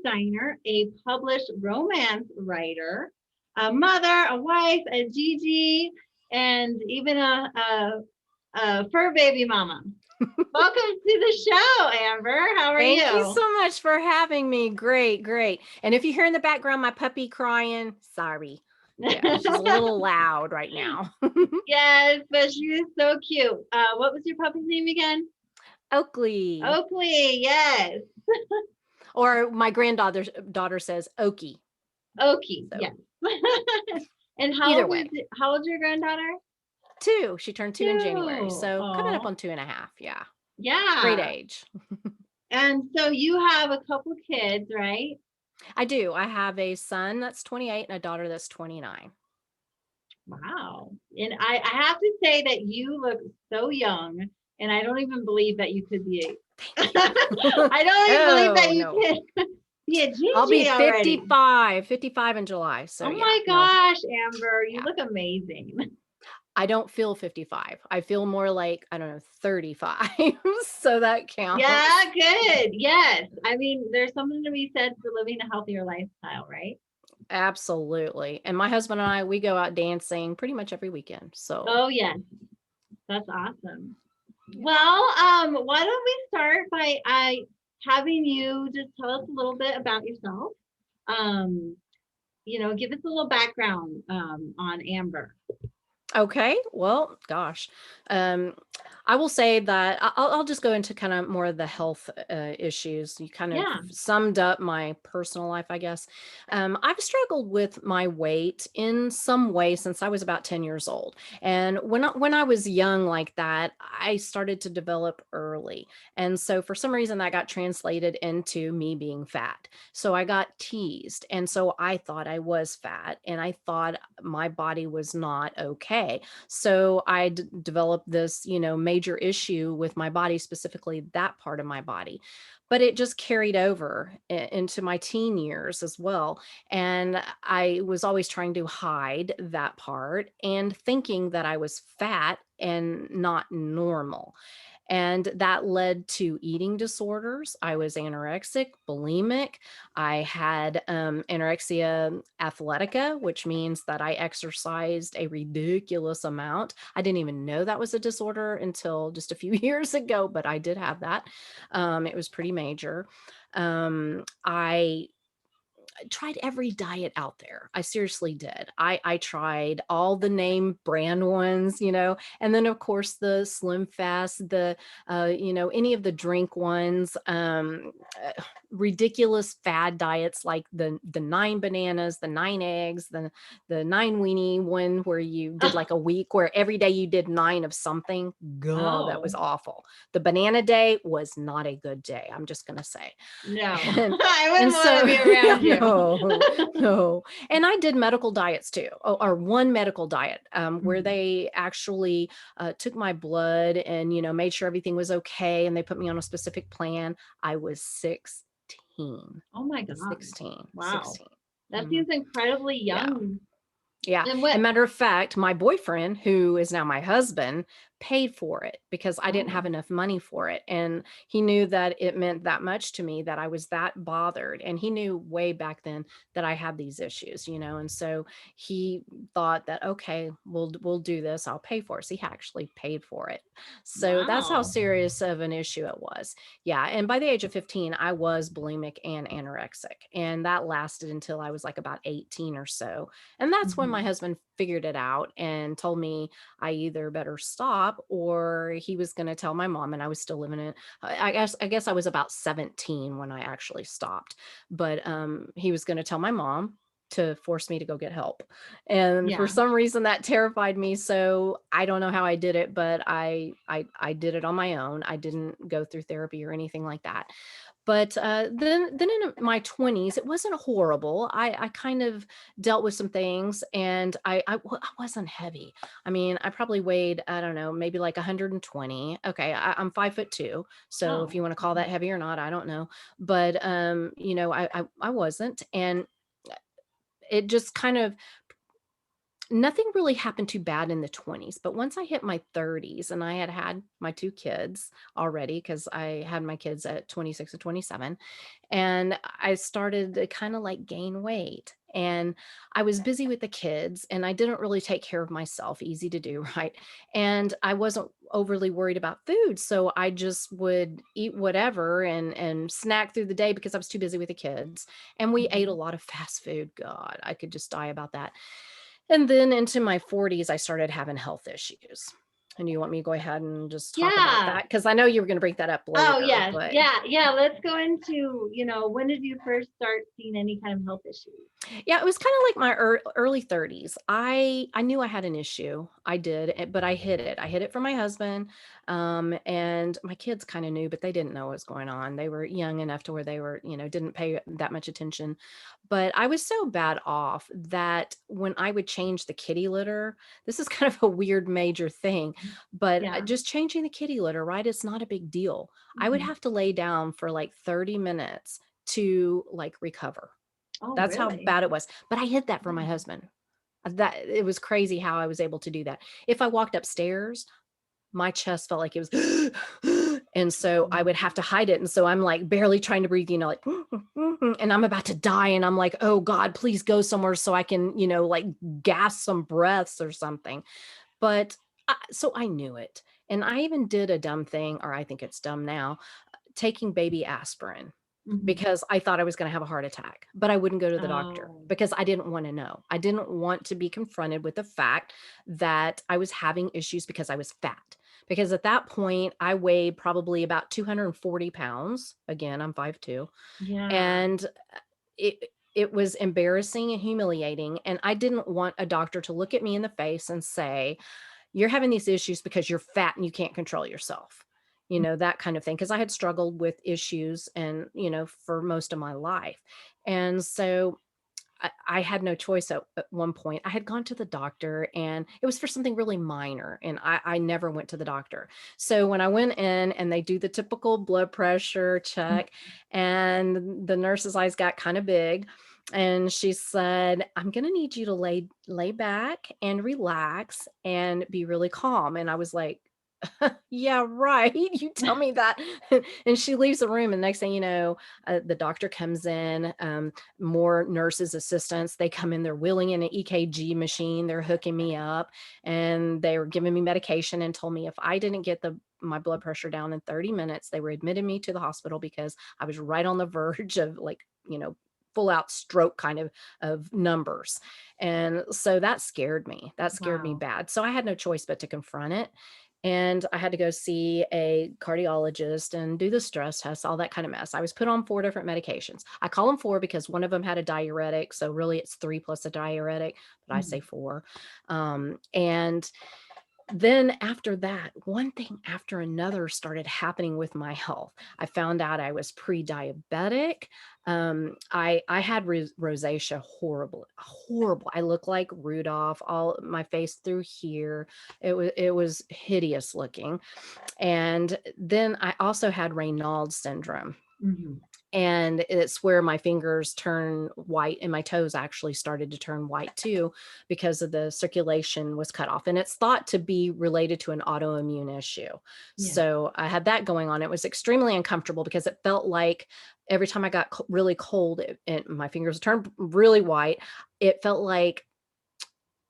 Steiner, a published romance writer, a mother, a wife, a Gigi, and even a fur baby mama. Welcome to the show, Amber. How are you? Thank you so much for having me. Great, great. And if you hear in the background my puppy crying, sorry. Yeah, she's a little loud right now. Yes, but she is so cute. What was your puppy's name again? Oakley. Oakley, yes. Or my granddaughter's daughter says Okie. Oakie, So, yes. And either way. How old's your granddaughter? 2. She turned 2 in January. 2. So coming up Aw. on 2.5. Yeah. Yeah. Great age. And so you have a couple kids, right? I do. I have a son that's 28 and a daughter that's 29. Wow. And I have to say that you look so young, and I don't even believe that you could be I don't even believe that you can be a Gigi I'll be 55 already. in July. So Oh yeah. my gosh, Amber, you look amazing. I don't feel 55. I feel more like, I don't know, 35. So that counts. Yeah, good. Yes. I mean, there's something to be said for living a healthier lifestyle, right? Absolutely. And my husband and I, we go out dancing pretty much every weekend. So, Oh, yes. That's awesome. Well, why don't we start by having you just tell us a little bit about yourself? Give us a little background on Amber. okay. Well, gosh. I will say that I'll just go into kind of more of the health issues. You kind of summed up my personal life, I guess. I've struggled with my weight in some way since I was about 10 years old. And when I was young like that, I started to develop early. And so for some reason that got translated into me being fat. So I got teased. And so I thought I was fat and I thought my body was not okay. So I developed this, major issue with my body, specifically that part of my body. But it just carried over into my teen years as well. And I was always trying to hide that part and thinking that I was fat and not normal. And that led to eating disorders. I was anorexic, bulimic. I had anorexia athletica, which means that I exercised a ridiculous amount. I didn't even know that was a disorder until just a few years ago, but I did have that. It was pretty major. I tried every diet out there. I seriously did. I tried all the name brand ones, and then of course the Slim Fast, the any of the drink ones, ridiculous fad diets like the 9 bananas, the 9 eggs, the 9 weenie one where you did like a week where every day you did 9 of something. God, that was awful. The banana day was not a good day. I'm just gonna say. No, I wouldn't want to be around you. No. And I did medical diets too, or one medical diet where they actually took my blood and, made sure everything was okay. And they put me on a specific plan. I was 16. Oh my God. 16. Wow. 16. That seems incredibly young. Yeah. And matter of fact, my boyfriend, who is now my husband, paid for it because I didn't have enough money for it. And he knew that it meant that much to me, that I was that bothered. And he knew way back then that I had these issues, and so he thought that, okay, we'll do this. I'll pay for it. So he actually paid for it. So that's how serious of an issue it was. Yeah. And by the age of 15, I was bulimic and anorexic. And that lasted until I was like about 18 or so. And that's when my husband figured it out and told me I either better stop or he was going to tell my mom. And I was still living in, I guess I was about 17 when I actually stopped, but he was going to tell my mom to force me to go get help. And for some reason that terrified me. So I don't know how I did it, but I did it on my own. I didn't go through therapy or anything like that. But then in my 20s, it wasn't horrible. I kind of dealt with some things, and I wasn't heavy. I mean, I probably weighed, I don't know, maybe like 120. Okay, I'm 5'2", so if you want to call that heavy or not, I don't know. But I wasn't, and it just kind of Nothing really happened too bad in the 20s, but once I hit my 30s and I had my 2 kids already, because I had my kids at 26 and 27, and I started to kind of like gain weight. And I was busy with the kids and I didn't really take care of myself, easy to do, right? And I wasn't overly worried about food. So I just would eat whatever and snack through the day because I was too busy with the kids. And we ate a Mhm. lot of fast food. God, I could just die about that. And then into my 40s, I started having health issues. And you want me to go ahead and just talk about Yeah. that? Because I know you were going to bring that up Oh, later, yes. but Yeah. Yeah. Let's go into, when did you first start seeing any kind of health issues? yeah, it was kind of like my early 30s. I knew I had an issue. I did, but I hid it. I hid it from my husband, and my kids kind of knew, but they didn't know what was going on. They were young enough to where they were, didn't pay that much attention. But I was so bad off that when I would change the kitty litter, this is kind of a weird major thing, but Yeah. just changing the kitty litter, right? It's not a big deal. I would Mhm. have to lay down for like 30 minutes to like recover. Oh, That's how really? bad it was, but I hid that from my Oh. husband. That it was crazy how I was able to do that. If I walked upstairs, my chest felt like it was and so I would have to hide it, and so I'm, like, barely trying to breathe, like, and I'm about to die, and I'm like, "Oh god, please go somewhere so I can, like, gasp some breaths or something." But so I knew it, and I even did a dumb thing, or I think it's dumb now, taking baby aspirin Mhm. because I thought I was gonna have a heart attack, but I wouldn't go to the doctor Oh. because I didn't wanna know. I didn't want to be confronted with the fact that I was having issues because I was fat. Because at that point, I weighed probably about 240 pounds. Again, I'm 5'2", Yeah. and it was embarrassing and humiliating, and I didn't want a doctor to look at me in the face and say, "You're having these issues because you're fat and you can't control yourself." That kind of thing. Because I had struggled with issues and, for most of my life. And so I had no choice at one point. I had gone to the doctor and it was for something really minor, and I never went to the doctor. So when I went in and they do the typical blood pressure Mhm. check, and the nurse's eyes got kind of big, and she said, "I'm going to need you to lay back and relax and be really calm." And I was like, yeah, right. You tell me that. And she leaves the room. And next thing you know, the doctor comes in, more nurses, assistants. They come in, they're wheeling in an EKG machine. They're hooking me up, and they were giving me medication and told me if I didn't get my blood pressure down in 30 minutes, they were admitting me to the hospital because I was right on the verge of like, full out stroke kind of numbers. And so that scared me. That scared me Wow. bad. So I had no choice but to confront it. And I had to go see a cardiologist and do the stress tests, all that kind of mess. I was put on 4 different medications. I call them 4 because one of them had a diuretic, so really it's 3 plus a diuretic, but I say Mhm. 4. And then after that, one thing after another started happening with my health. I found out I was pre-diabetic. I had rosacea, horrible, horrible. I looked like Rudolph, all my face through here. It was hideous looking. And then I also had Raynaud syndrome. Mhm. And it's where my fingers turn white and my toes actually started to turn white too because of the circulation was cut off. And it's thought to be related to an autoimmune issue. Yeah. So I had that going on. It was extremely uncomfortable because it felt like every time I got really cold, my fingers turned really white. It felt like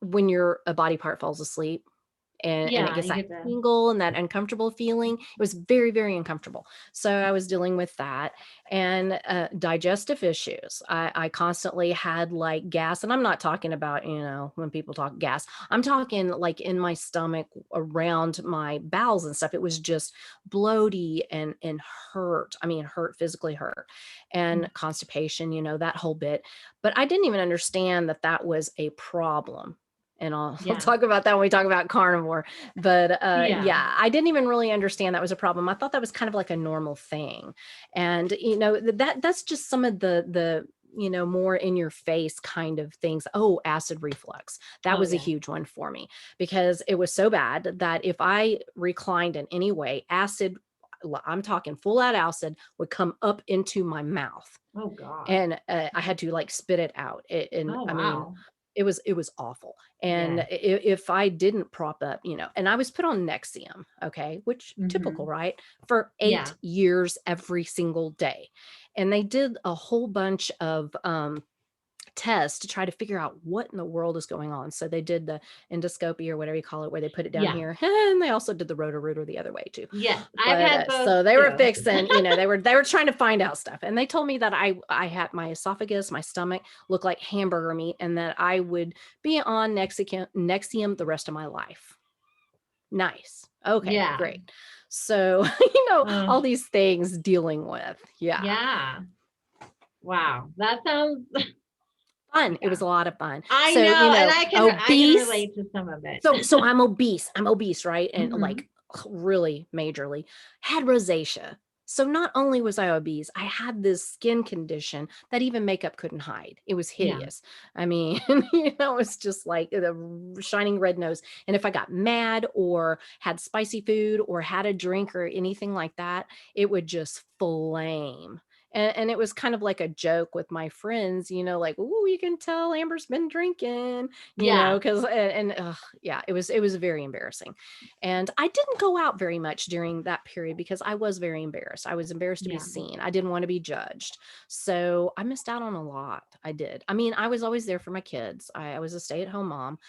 when a body part falls asleep and it Yeah. gets You that get the. tingle and that uncomfortable feeling. It was very, very uncomfortable. So I was dealing with that, and digestive issues. I constantly had like gas, and I'm not talking about, when people talk gas, I'm talking like in my stomach around my bowels and stuff. It was just bloaty and hurt. I mean, hurt, physically hurt, and constipation, that whole bit. But I didn't even understand that that was a problem, and I'll Yeah. talk about that when we talk about carnivore. But Yeah. yeah, I didn't even really understand that was a problem. I thought that was kind of like a normal thing. And that's just some of the more in your face kind of things. Oh, acid reflux. That Oh, was a yeah. huge one for me because it was so bad that if I reclined in any way, acid, I'm talking full out acid, would come up into my mouth, Oh, gosh. and I had to like spit it out. And Oh, I mean, wow. It was awful. And if I didn't prop up, and I was put on Nexium, okay, which typical, right? For 8 years every single day. And they did a whole bunch of tests to try to figure out what in the world is going on. So they did the endoscopy or whatever you call it, where they put it down here, and they also did the Roto-Rooter the other way too. Yes, I've had both. So they were fixing, they were trying to find out stuff, and they told me that I had my esophagus, my stomach looked like hamburger meat, and that I would be on Nexium the rest of my life. Nice. Okay, great. So all these things dealing with, yeah. Wow, that sounds fun. It was a lot of fun. I know, and I can relate to some of it. So I'm obese, right? And like really majorly had rosacea. So not only was I obese, I had this skin condition that even makeup couldn't hide. It was hideous. I mean, it's just like the shining red nose. And if I got mad or had spicy food or had a drink or anything like that, it would just flame. And it was kind of like a joke with my friends, like, "Ooh, you can tell Amber's been drinking," because it was very embarrassing. And I didn't go out very much during that period because I was very embarrassed. I was embarrassed to be seen. I didn't want to be judged. So I missed out on a lot. I did. I mean, I was always there for my kids. I was a stay-at-home mom,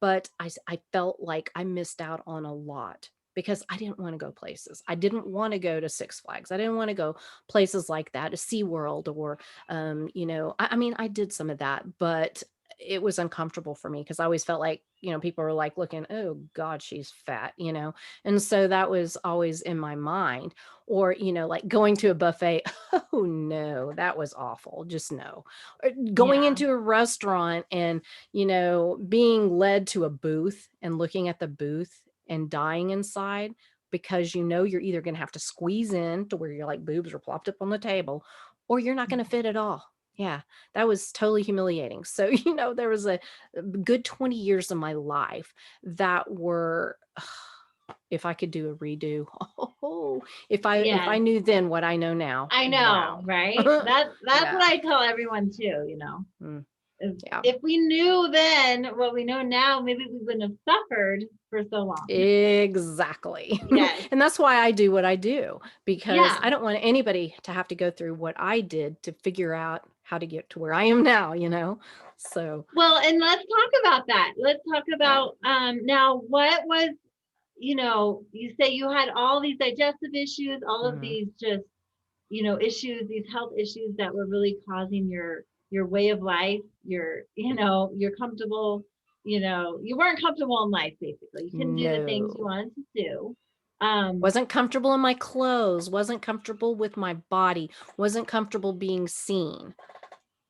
but I felt like I missed out on a lot, because I didn't want to go places. I didn't want to go to Six Flags. I didn't want to go places like that, to SeaWorld or, I mean, I did some of that, but it was uncomfortable for me because I always felt like, people were like looking, "Oh God, she's fat," And so that was always in my mind. Or, like going to a buffet. Oh no, that was awful. Just no. Or going into a restaurant and, being led to a booth and looking at the booth and dying inside, because you're either going to have to squeeze in to where your like boobs are plopped up on the table, or you're not going to fit at all. Yeah, that was totally humiliating. So, there was a good 20 years of my life that were, if I could do a redo, if I knew then what I know now. I know, wow. Right? That's what I tell everyone too, If we knew then what we know now, maybe we wouldn't have suffered for so long. Exactly. Yes. And that's why I do what I do, because I don't want anybody to have to go through what I did to figure out how to get to where I am now, So well, and let's talk about that. Let's talk about now what was, you say you had all these digestive issues, all of these just, issues, these health issues that were really causing your way of life, you're comfortable, you weren't comfortable in life, basically. You couldn't do the things you wanted to do. Wasn't comfortable in my clothes, wasn't comfortable with my body, wasn't comfortable being seen.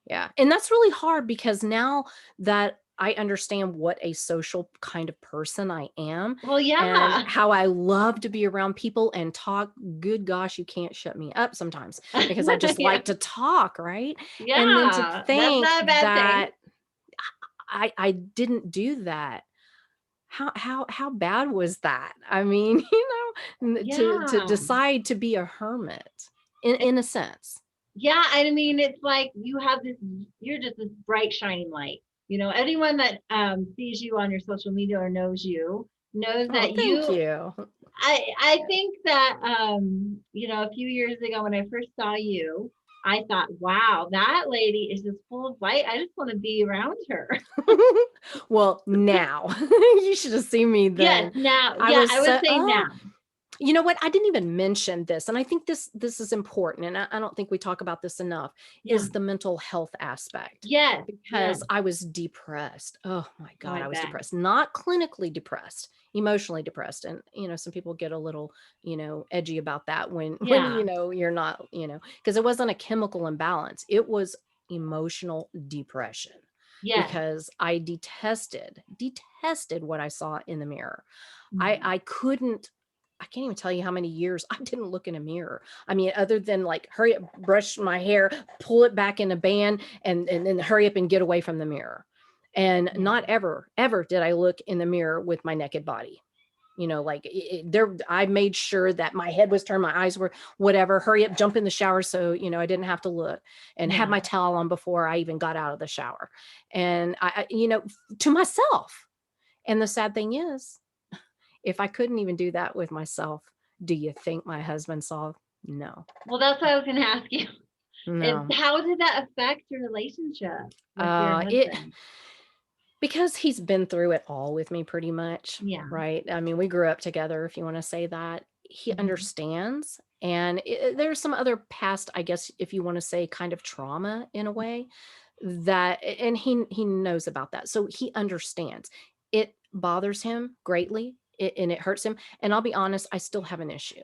Yeah. And that's really hard, because now that I understand what a social kind of person I am. Well, and how I love to be around people and talk. Good gosh, you can't shut me up sometimes, because I just like to talk, right? Yeah. And then to think that I didn't do that. How bad was that? I mean, to decide to be a hermit in a sense. Yeah, I mean, it's like you're just this bright shining light. Anyone that sees you on your social media or knows you knows that thank you. I think that a few years ago when I first saw you, I thought, wow, that lady is just full of light. I just want to be around her. Well, now you should have seen me then. Yes, now. I would say now. You know what? I didn't even mention this, and I think this is important, and I don't think we talk about this enough, is the mental health aspect. Yes. Because I was depressed. Oh my God, I was depressed. Not clinically depressed, emotionally depressed. And, some people get a little, edgy about that when you're not, because it wasn't a chemical imbalance. It was emotional depression. Yes. Because I detested what I saw in the mirror. I can't even tell you how many years I didn't look in a mirror. I mean, other than like hurry up, brush my hair, pull it back in a band, and then hurry up and get away from the mirror. And not ever did I look in the mirror with my naked body. like there, I made sure that my head was turned, my eyes were whatever, hurry up, jump in the shower. So, I didn't have to look, and had my towel on before I even got out of the shower. And to myself. And the sad thing is, if I couldn't even do that with myself, do you think my husband saw? No. Well, that's what I was going to ask you. No. How did that affect your relationship with your husband? Because he's been through it all with me pretty much. Yeah. Right. I mean, we grew up together, if you want to say that. He understands. And there's some other past, I guess, if you want to say, kind of trauma in a way, that, and he knows about that. So he understands. It bothers him greatly, and it hurts him. And I'll be honest, I still have an issue.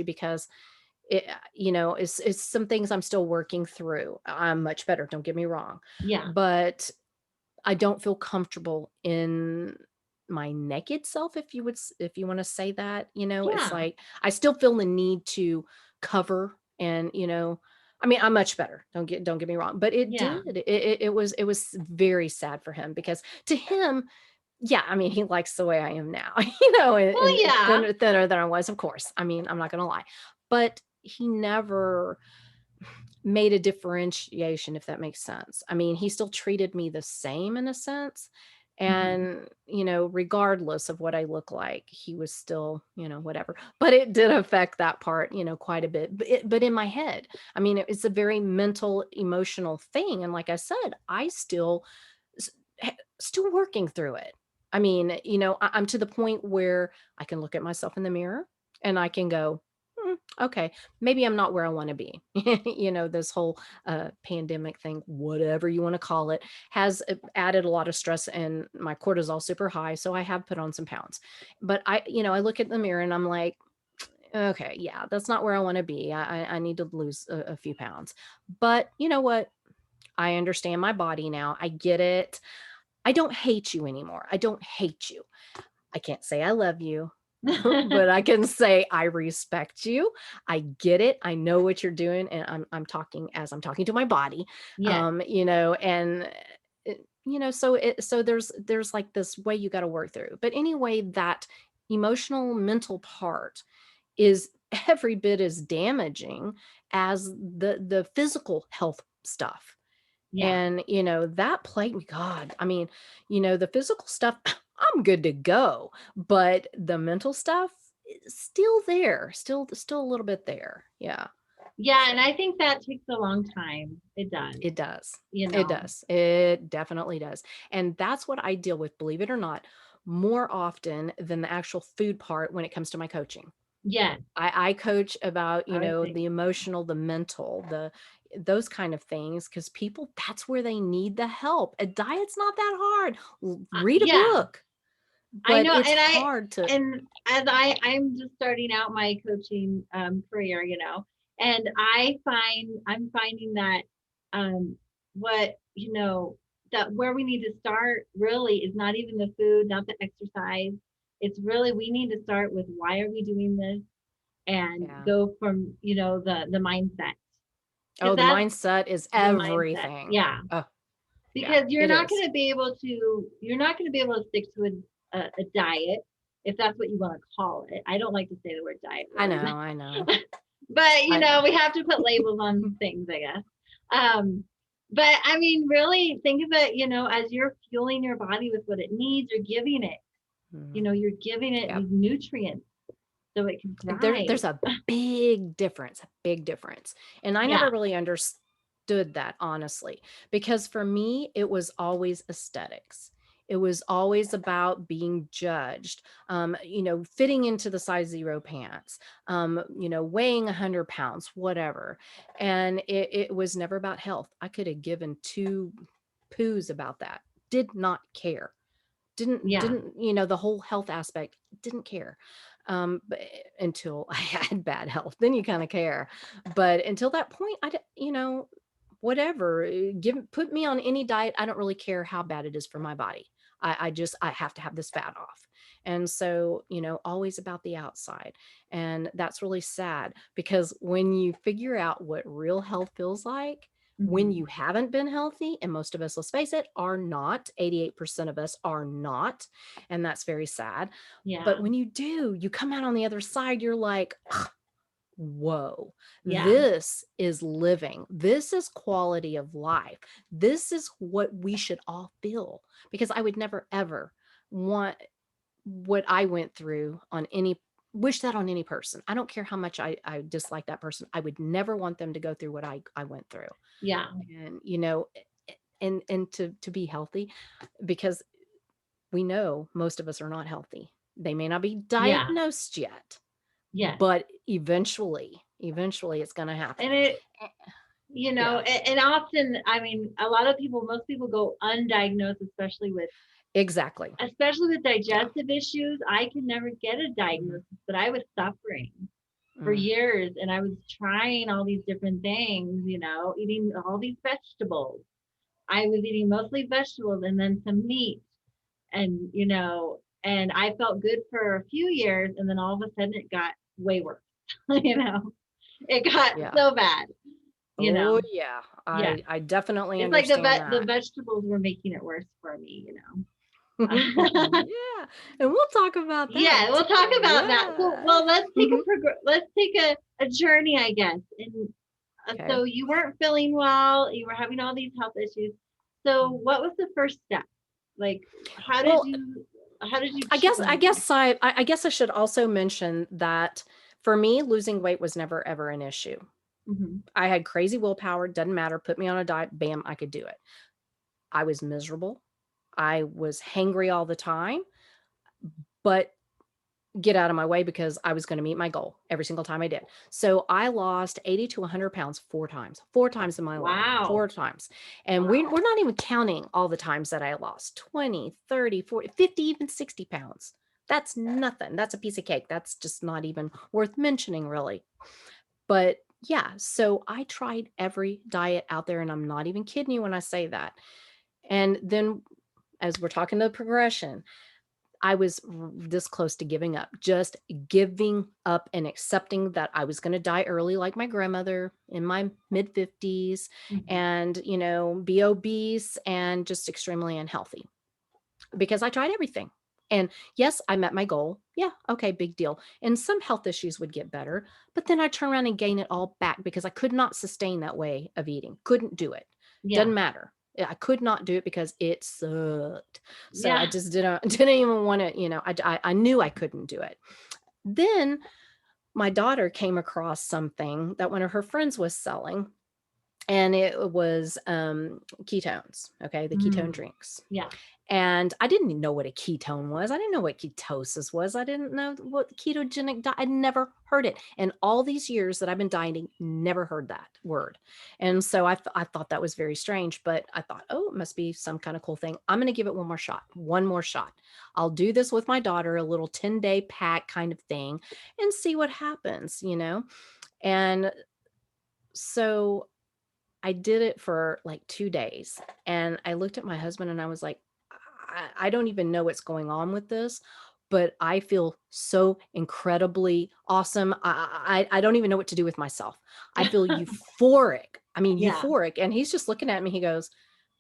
Because it's some things I'm still working through. I'm much better, don't get me wrong. Yeah. But I don't feel comfortable in my naked self, if you want to say that. It's like I still feel the need to cover, and I mean, I'm much better. Don't get me wrong, but it was very sad for him, because to him, yeah, I mean, he likes the way I am now, and thinner than I was, of course. I mean, I'm not gonna lie, but he never made a differentiation, if that makes sense. I mean, he still treated me the same in a sense. And, regardless of what I look like, he was still, whatever. But it did affect that part, quite a bit. But in my head, I mean, it's a very mental, emotional thing. And like I said, I still working through it. I mean, I'm to the point where I can look at myself in the mirror and I can go, okay, maybe I'm not where I want to be. This whole pandemic thing, whatever you want to call it, has added a lot of stress, and my cortisol super high. So I have put on some pounds. But I look at the mirror and I'm like, okay, yeah, that's not where I want to be. I need to lose a few pounds. But you know what? I understand my body now. I get it. I don't hate you anymore. I don't hate you. I can't say I love you. But I can say I respect you. I get it. I know what you're doing, and I'm talking to my body. And so there's like this way you got to work through. But anyway, that emotional mental part is every bit as damaging as the physical health stuff. And that plagued me. God, I mean, the physical stuff, I'm good to go, but the mental stuff is still there, still a little bit there. Yeah. Yeah, and I think that takes a long time. It does. It does. It does. It definitely does. And that's what I deal with, believe it or not, more often than the actual food part when it comes to my coaching. Yeah. I coach about, the emotional, the mental, those kind of things, because people, that's where they need the help. A diet's not that hard. Read a book. But I know, it's hard to. And as I'm just starting out my coaching career, and I'm finding that what that where we need to start really is not even the food, not the exercise. It's really, we need to start with, why are we doing this, and go from the mindset. Oh, the mindset is everything. Yeah. Oh, because you're not going to be able to stick to a diet, if that's what you want to call it. I don't like to say the word diet. I know. But we have to put labels on things, I guess. But I mean, really think of it, as you're fueling your body with what it needs, you're giving it, you're giving it these nutrients so it can thrive. There's a big difference, And I never really understood that, honestly, because for me, it was always aesthetics. It was always about being judged, fitting into the size 0 pants, weighing 100 pounds, whatever. And it was never about health. I could have given two poos about that. Did not care. Didn't, the whole health aspect, didn't care. But until I had bad health, then you kind of care. But until that point, whatever, put me on any diet. I don't really care how bad it is for my body. I have to have this fat off. And so, always about the outside. And that's really sad, because when you figure out what real health feels like, When you haven't been healthy, and most of us, let's face it, are not, 88% of us are not, and that's very sad. Yeah. But when you do, you come out on the other side, you're like, whoa, Yeah. this is living. This is quality of life. This is what we should all feel, because I would never, ever want what I went through on wish that on any person. I don't care how much I dislike that person. I would never want them to go through what I went through. Yeah. And, and to be healthy, because we know most of us are not healthy. They may not be diagnosed yet. Yeah. But eventually it's going to happen. And it, and often, I mean, most people go undiagnosed, especially with digestive issues. I can never get a diagnosis, but I was suffering for years, and I was trying all these different things, eating all these vegetables. I was eating mostly vegetables and then some meat, and, and I felt good for a few years, and then all of a sudden it got way worse. It got so bad. I definitely it's understand like the vegetables were making it worse for me. Yeah, and we'll talk about that. Yeah, we'll talk about that. So, well, let's take a journey, I guess. And so you weren't feeling well. You were having all these health issues. So, what was the first step? Like, how did you? I guess I should also mention that for me, losing weight was never ever an issue. I had crazy willpower. Doesn't matter. Put me on a diet. Bam, I could do it. I was miserable. I was hangry all the time, but get out of my way, because I was going to meet my goal every single time I did. So I lost 80 to 100 pounds 4 times in my life, 4 times. And we're not even counting all the times that I lost 20, 30, 40, 50, even 60 pounds. That's nothing. That's a piece of cake. That's just not even worth mentioning, really. But yeah, so I tried every diet out there, and I'm not even kidding you when I say that. And then, as we're talking to progression, I was this close to giving up, just giving up and accepting that I was going to die early, like my grandmother in my mid 50s, and, be obese and just extremely unhealthy, because I tried everything. And yes, I met my goal. Yeah. Okay. Big deal. And some health issues would get better, but then I'd turn around and gain it all back, because I could not sustain that way of eating. Couldn't do it. Doesn't matter. I could not do it because it sucked. So I just didn't even want to, I knew I couldn't do it. Then my daughter came across something that one of her friends was selling, and it was ketones. Okay. The ketone drinks. Yeah. And I didn't even know what a ketone was. I didn't know what ketosis was. I didn't know what ketogenic diet. I'd never heard it. And all these years that I've been dieting, never heard that word. And so I thought that was very strange, but I thought, oh, it must be some kind of cool thing. I'm going to give it one more shot. I'll do this with my daughter, a little 10-day pack kind of thing, and see what happens, And so I did it for like 2 days, and I looked at my husband and I was like, I don't even know what's going on with this, but I feel so incredibly awesome. I don't even know what to do with myself. I feel euphoric. Euphoric. And he's just looking at me. He goes,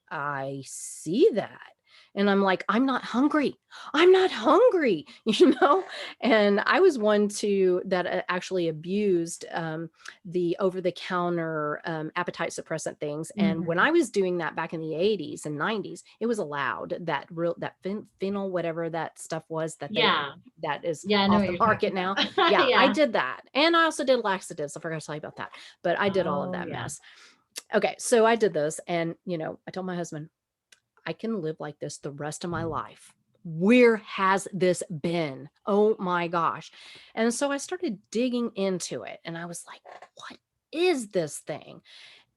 I see that. And I'm like, I'm not hungry. And I was one that actually abused the over-the-counter appetite suppressant things. And when I was doing that back in the 80s and 90s, it was allowed, that phenol, whatever that stuff was, that is off the market now. I did that. And I also did laxatives. I forgot to tell you about that. But I did all of that mess. Okay, so I did this, and I told my husband, I can live like this the rest of my life. Where has this been? Oh my gosh. And so I started digging into it, and I was like, what is this thing?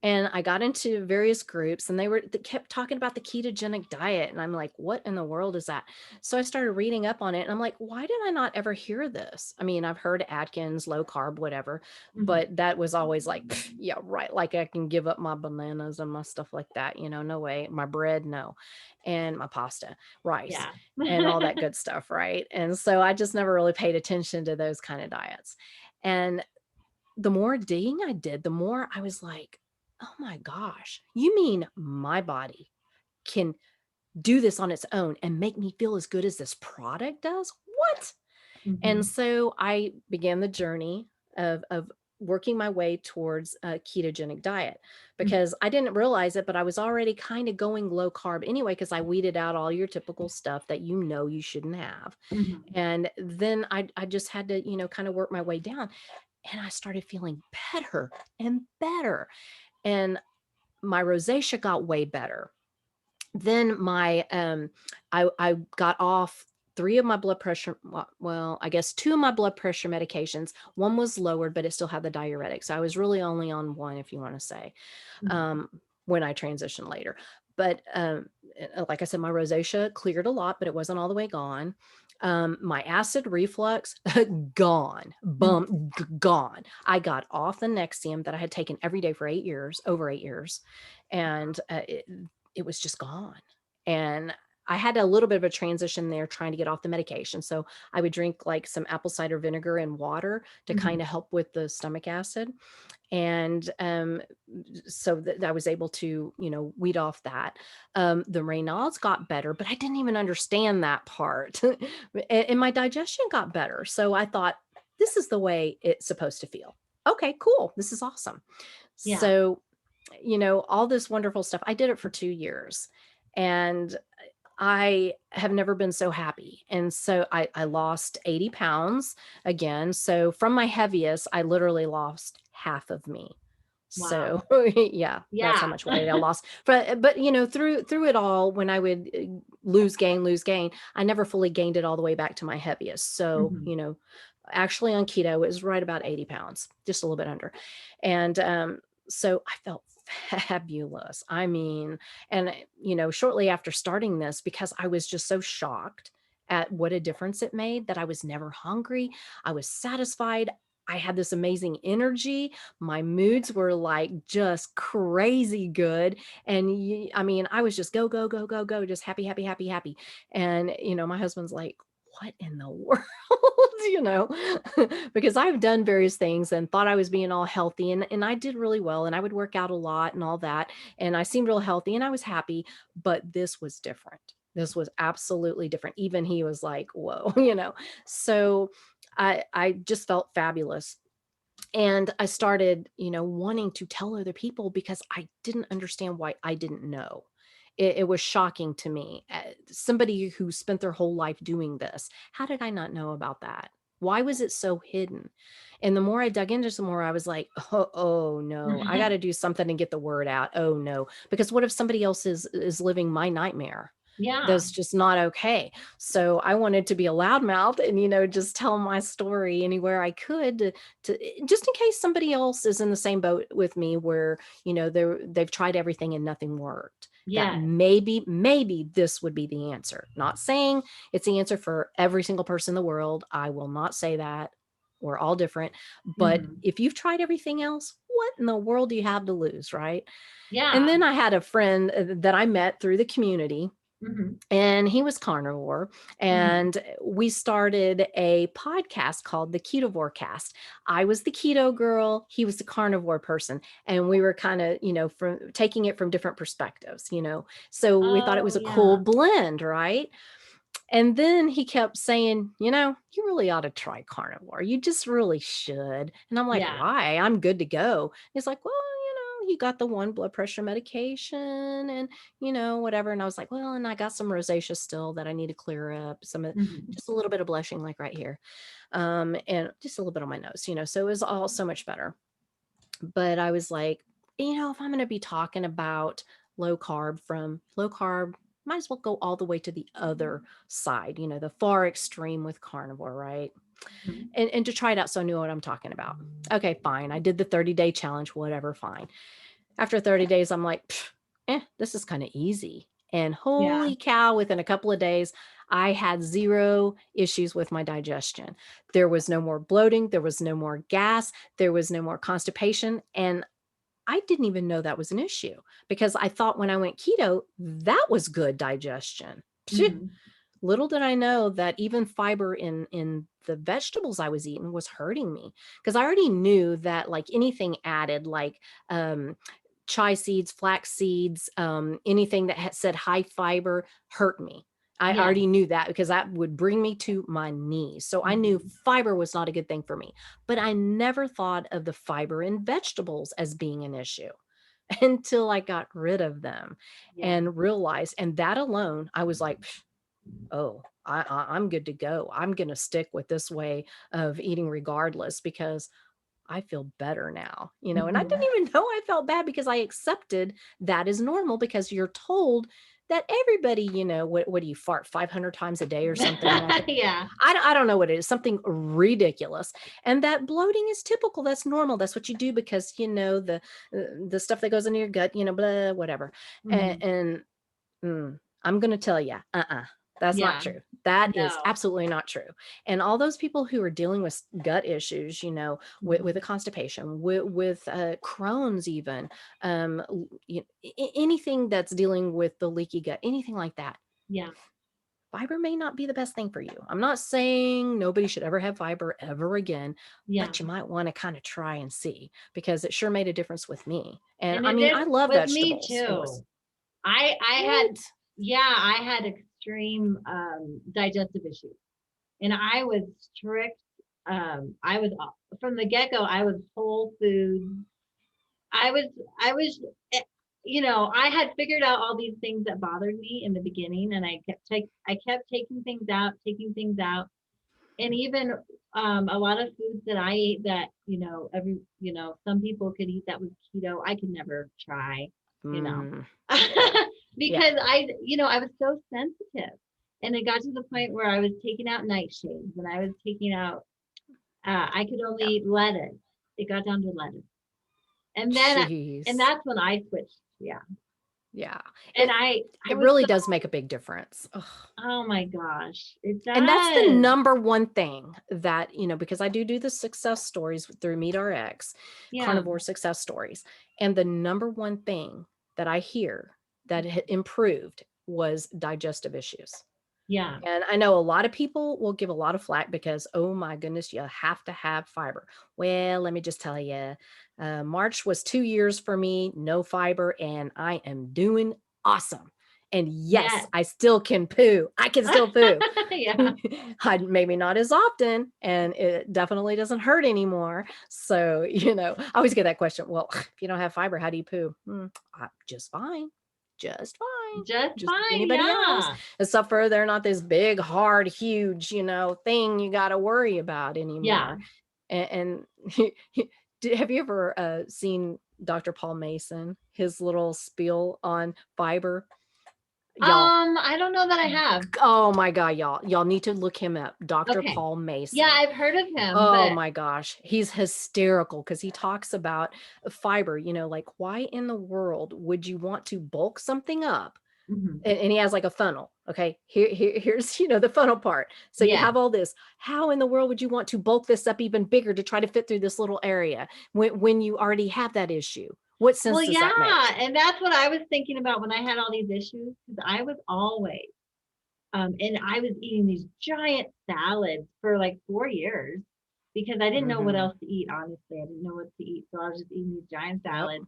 And I got into various groups, and they kept talking about the ketogenic diet. And I'm like, what in the world is that? So I started reading up on it, and I'm like, why did I not ever hear this? I mean, I've heard Atkins, low carb, whatever, but that was always like, yeah, right. Like I can give up my bananas and my stuff like that. No way. My bread, no. And my pasta, rice, and all that good stuff. Right. And so I just never really paid attention to those kind of diets. And the more digging I did, the more I was like, oh my gosh, you mean my body can do this on its own and make me feel as good as this product does? What? And Mm-hmm. so I began the journey of working my way towards a ketogenic diet, because I didn't realize it, but I was already kind of going low carb anyway, because I weeded out all your typical stuff that you shouldn't have. Mm-hmm. And then I just had to, kind of work my way down, and I started feeling better and better. And my rosacea got way better. Then I got off three of my blood pressure, well, I guess two of my blood pressure medications. One was lowered, but it still had the diuretic. So I was really only on one, if you want to say, Mm-hmm. when I transitioned later. But like I said, my rosacea cleared a lot, but it wasn't all the way gone. My acid reflux, gone, gone. I got off the Nexium that I had taken every day for 8 years, over 8 years, and it was just gone. And I had a little bit of a transition there trying to get off the medication. So I would drink like some apple cider vinegar and water to Mm-hmm. kind of help with the stomach acid. And so that I was able to, weed off that. The Raynaud's got better, but I didn't even understand that part. And my digestion got better. So I thought, this is the way it's supposed to feel. Okay, cool. This is awesome. Yeah. So, all this wonderful stuff. I did it for 2 years, and I have never been so happy. And so I lost 80 pounds again. So from my heaviest, I literally lost half of me. Wow. So yeah, that's how Yeah. much weight I lost. But through it all, when I would lose, gain, I never fully gained it all the way back to my heaviest. So, Mm-hmm. actually on keto, it was right about 80 pounds, just a little bit under. And so I felt fabulous. I mean, and shortly after starting this, because I was just so shocked at what a difference it made, that I was never hungry. I was satisfied. I had this amazing energy. My moods were like just crazy good. And I mean, I was just go, go, go, go, go, just happy, happy, happy, happy. And, my husband's like, what in the world, you know, because I've done various things and thought I was being all healthy, and I did really well, and I would work out a lot and all that. And I seemed real healthy and I was happy, but this was different. This was absolutely different. Even he was like, whoa, so I just felt fabulous. And I started, wanting to tell other people, because I didn't understand why I didn't know. It was shocking to me. Somebody who spent their whole life doing this, how did I not know about that? Why was it so hidden? And the more I dug into some more, I was like, oh no, I got to do something and get the word out. Oh no, because what if somebody else is living my nightmare? Yeah. That's just not okay. So I wanted to be a loudmouth and, just tell my story anywhere I could to just in case somebody else is in the same boat with me, where, they've tried everything and nothing worked. That Yes. maybe this would be the answer. Not saying it's the answer for every single person in the world. I will not say that. We're all different. But Mm-hmm. if you've tried everything else, what in the world do you have to lose, right? And Yeah. then I had a friend that I met through the community, Mm-hmm. and he was carnivore, Mm-hmm. and we started a podcast called the Ketovore Cast. I was the keto girl, he was the carnivore person, and we were kind of, from taking it from different perspectives, so we thought it Oh was a cool yeah. blend, right? And then he kept saying, you really ought to try carnivore. You just really should. And I'm like, Yeah. why? I'm good to go. He's like, well, you got the one blood pressure medication and, whatever. And I was like, well, and I got some rosacea still that I need to clear up. Mm-hmm. Just a little bit of blushing, like right here. And just a little bit on my nose, so it was all so much better. But I was like, if I'm going to be talking about from low carb, might as well go all the way to the other side, the far extreme with carnivore, right? Mm-hmm. And to try it out, so I knew what I'm talking about. Okay, fine. I did the 30-day challenge, whatever, fine. After 30 days, I'm like, this is kind of easy. And Yeah. holy cow, within a couple of days, I had zero issues with my digestion. There was no more bloating. There was no more gas. There was no more constipation. And I didn't even know that was an issue, because I thought when I went keto, that was good digestion. Mm-hmm. Little did I know that even fiber in the vegetables I was eating was hurting me, because I already knew that, like anything added, like chia seeds, flax seeds, anything that said high fiber hurt me. I Yeah. already knew that because that would bring me to my knees. So I knew fiber was not a good thing for me, but I never thought of the fiber in vegetables as being an issue until I got rid of them and realized, and that alone, I was like, oh, I'm good to go. I'm going to stick with this way of eating regardless because I feel better now, and I didn't even know I felt bad because I accepted that is normal because you're told that everybody, what do you fart 500 times a day or something like that? Yeah. I don't know what it is, something ridiculous. And that bloating is typical. That's normal. That's what you do because, the stuff that goes into your gut, blah, whatever. And I'm going to tell you, that's not true. That is absolutely not true. And all those people who are dealing with gut issues, with a constipation, with Crohn's, even anything that's dealing with the leaky gut, anything like that. Yeah. Fiber may not be the best thing for you. I'm not saying nobody should ever have fiber ever again, but you might want to kind of try and see because it sure made a difference with me. And I mean, I love with vegetables. Me too. I had extreme digestive issues, and I was strict. I was from the get-go. I was whole food. I was, I had figured out all these things that bothered me in the beginning, and I kept taking things out, and even a lot of foods that I ate that some people could eat that was keto, I could never try, because I was so sensitive, and it got to the point where I was taking out nightshades, and I was taking out I could only eat lettuce. It got down to lettuce, and then and that's when I switched. Yeah. And it really does make a big difference. Ugh. Oh my gosh. It does. And that's the number one thing that, because I do the success stories through Meatrx, carnivore success stories. And the number one thing that I hear that had improved was digestive issues. Yeah. And I know a lot of people will give a lot of flack because, oh my goodness, you have to have fiber. Well, let me just tell you, March was 2 years for me, no fiber, and I am doing awesome. And yes, I still can poo. I can still poo. Maybe not as often, and it definitely doesn't hurt anymore. So, I always get that question. Well, if you don't have fiber, how do you poo? Just fine. Just fine. Just fine. Like anybody else. Except for they're not this big, hard, huge, thing you got to worry about anymore. Yeah. And have you ever seen Dr. Paul Mason, his little spiel on fiber? Y'all, I don't know that I have. Oh my God, y'all need to look him up. Dr. Paul Mason. Yeah, I've heard of him. Oh my gosh. He's hysterical because he talks about fiber, like why in the world would you want to bulk something up? And he has like a funnel. Okay. Here's, the funnel part. So you have all this. How in the world would you want to bulk this up even bigger to try to fit through this little area when you already have that issue? What sense does that make? And that's what I was thinking about when I had all these issues, because I was always, and I was eating these giant salads for like 4 years because I didn't know what else to eat. Honestly, I didn't know what to eat, so I was just eating these giant salads.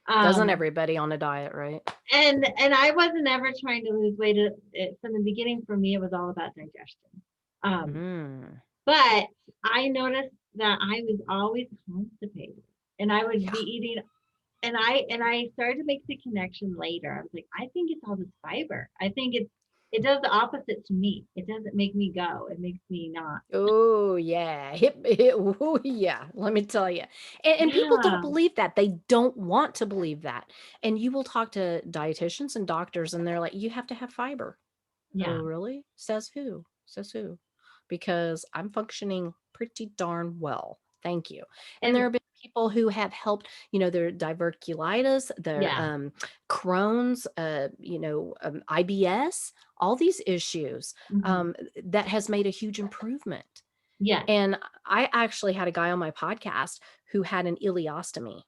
Doesn't everybody on a diet, right? And I wasn't ever trying to lose weight. From the beginning, for me, it was all about digestion. But I noticed that I was always constipated, and I would be eating. And I started to make the connection later. I was like, I think it's all this fiber. I think it does the opposite to me. It doesn't make me go. It makes me not. Oh yeah. Oh yeah. Let me tell you. And people don't believe that. They don't want to believe that. And you will talk to dietitians and doctors and they're like, you have to have fiber. Yeah. Oh, really? Says who? Because I'm functioning pretty darn well. Thank you. And there have been people who have helped, their diverticulitis, their Crohn's, IBS, all these issues that has made a huge improvement. Yeah. And I actually had a guy on my podcast who had an ileostomy.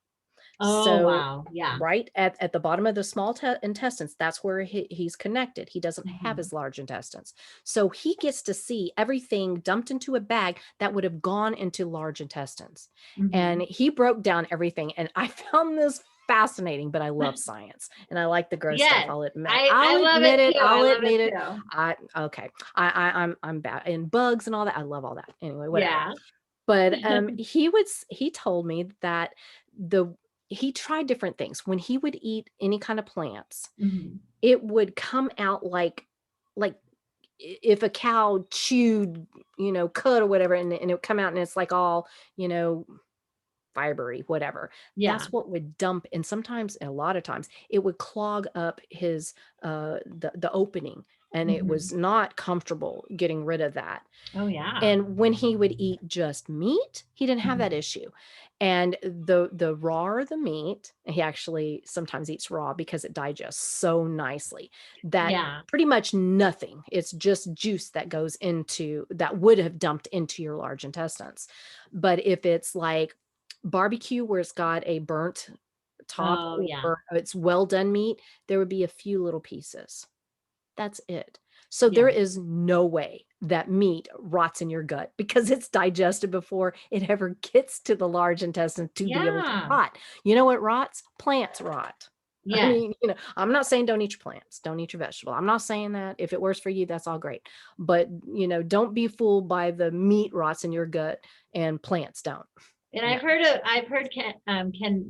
Oh, wow. Yeah. Right at the bottom of the small intestines, that's where he's connected. He doesn't have his large intestines. So he gets to see everything dumped into a bag that would have gone into large intestines. And he broke down everything. And I found this fascinating, but I love science and I like the gross stuff. Yes, I'll admit, I love it too. I I'll love admit it it. too. I'm bad in bugs and all that. I love all that. Anyway, whatever. Yeah. But he told me that he tried different things. When he would eat any kind of plants, Mhm. it would come out like if a cow chewed, cud or whatever, and it would come out and it's like all, fibery, whatever. Yeah. That's what would dump. And sometimes, a lot of times, it would clog up his the opening, and it Mhm. was not comfortable getting rid of that. Oh yeah. And when he would eat just meat, he didn't have that Mhm. issue. And the rawer the meat, he actually sometimes eats raw because it digests so nicely that Yeah. pretty much nothing. It's just juice that that would have dumped into your large intestines. But if it's like barbecue where it's got a burnt top Oh yeah. or it's well done meat, there would be a few little pieces. That's it. So there Yeah. is no way that meat rots in your gut because it's digested before it ever gets to the large intestine to be able to Yeah. rot. You know what rots? Plants rot. I Yes. mean, I'm not saying don't eat your plants, don't eat your vegetable. I'm not saying that. If it works for you, that's all great. But, don't be fooled by the meat rots in your gut and plants don't. And No. I've heard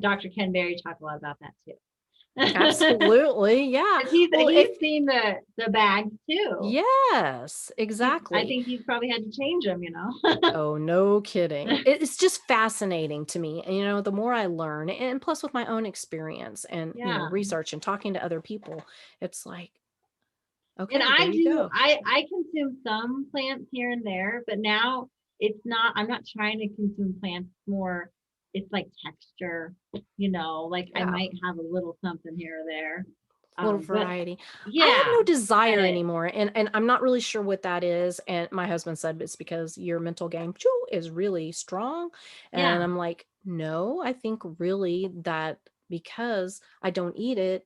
Dr. Ken Berry talk a lot about that too. Absolutely. Yeah. He's Well, seen the bags too. yes, I exactly. think he's probably had to change them, Oh, no kidding. It's just fascinating to me. And, the more I learn, and plus with my own experience and, Yeah. research and talking to other people, it's like, And okay, there you go. I consume some plants here and there, but now I'm not trying to consume plants more. It's like texture, like I Yeah. might have a little something here or there. A little But variety. I have yeah, no get desire it. anymore. And I'm not really sure what that is. And my husband said it's because your mental game is really strong. And Yeah. I'm like, no, I think really that because I don't eat it,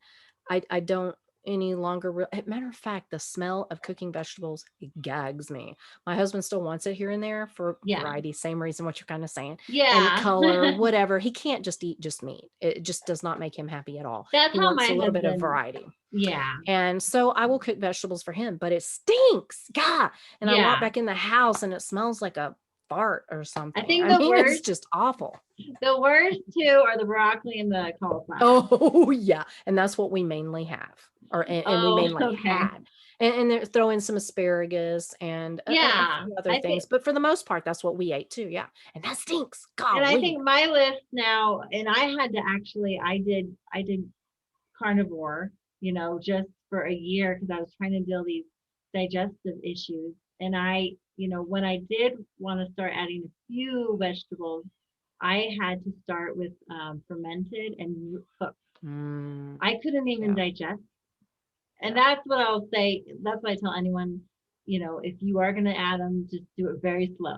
I don't any longer matter of fact, the smell of cooking vegetables, it gags me. My husband still wants it here and there for Yeah. variety, same reason what you're kind of saying. And Yeah. color, whatever. He can't just eat just meat. It just does not make him happy at all. That's He how wants my a little bit of husband, variety. yeah. And so I will cook vegetables for him, but it stinks. God. And I walk Yeah. back in the house and it smells like a fart or I something. think I mean, it's just awful. the worst two are the broccoli and the cauliflower. Oh, yeah. And that's what we mainly have, and we mainly Okay. had. And they're throwing some asparagus and a Yeah. few other things. But for the most part, that's what we ate too. Yeah. And that stinks. And I Golly. think my list now, and I had to actually, I did carnivore, just for a year because I was trying to deal these digestive issues. And when I did want to start adding a few vegetables, I had to start with fermented and cooked. I couldn't even digest. And that's what I'll say. That's what I tell anyone, if you are going to add them, just do it very slow,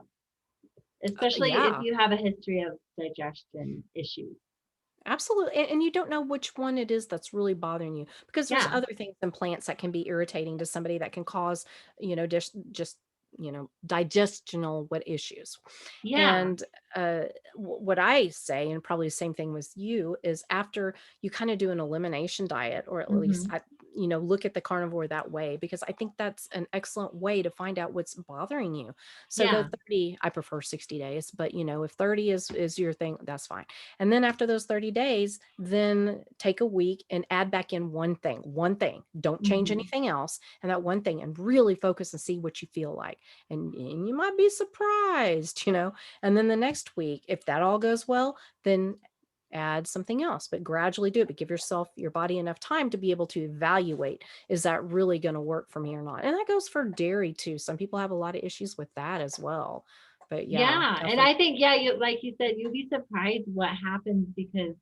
especially if Yeah. you have a history of digestion issues. Absolutely. And you don't know which one it is that's really bothering you because there's Yeah. other things in plants that can be irritating to somebody that can cause, just digestional what issues. Yeah. And what I say, and probably the same thing with you, is after you kind of do an elimination diet, or at least Mm-hmm. look at the carnivore that way, because I think that's an excellent way to find out what's bothering you. So go Yeah. 30. I prefer 60 days, but if 30 is your thing, that's fine. And then after those 30 days, then take a week and add back in one thing. Don't change Mm-hmm. anything else. And that one thing, and really focus and see what you feel like. And you might be surprised, And then the next week, if that all goes well, then add something else, but gradually do it. But give your body enough time to be able to evaluate, is that really going to work for me or not? And that goes for dairy too. Some people have a lot of issues with that as well. But Yeah. And definitely. I think, like you said, you'll be surprised what happens because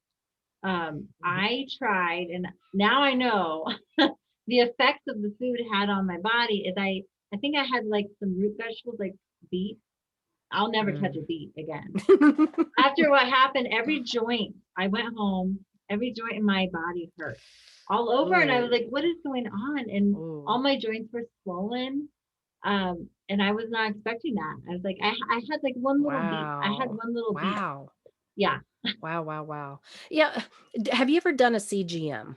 I tried, and now I know the effects of the food had on my body is I think I had like some root vegetables like beets. I'll never catch a beet again. After what happened, I went home, every joint in my body hurt all over. And I was like, what is going on? And all my joints were swollen. And I was not expecting that. I was like, I had like one little beet. I had one little beet. Wow. Yeah. Wow, wow, wow. Yeah. Have you ever done a CGM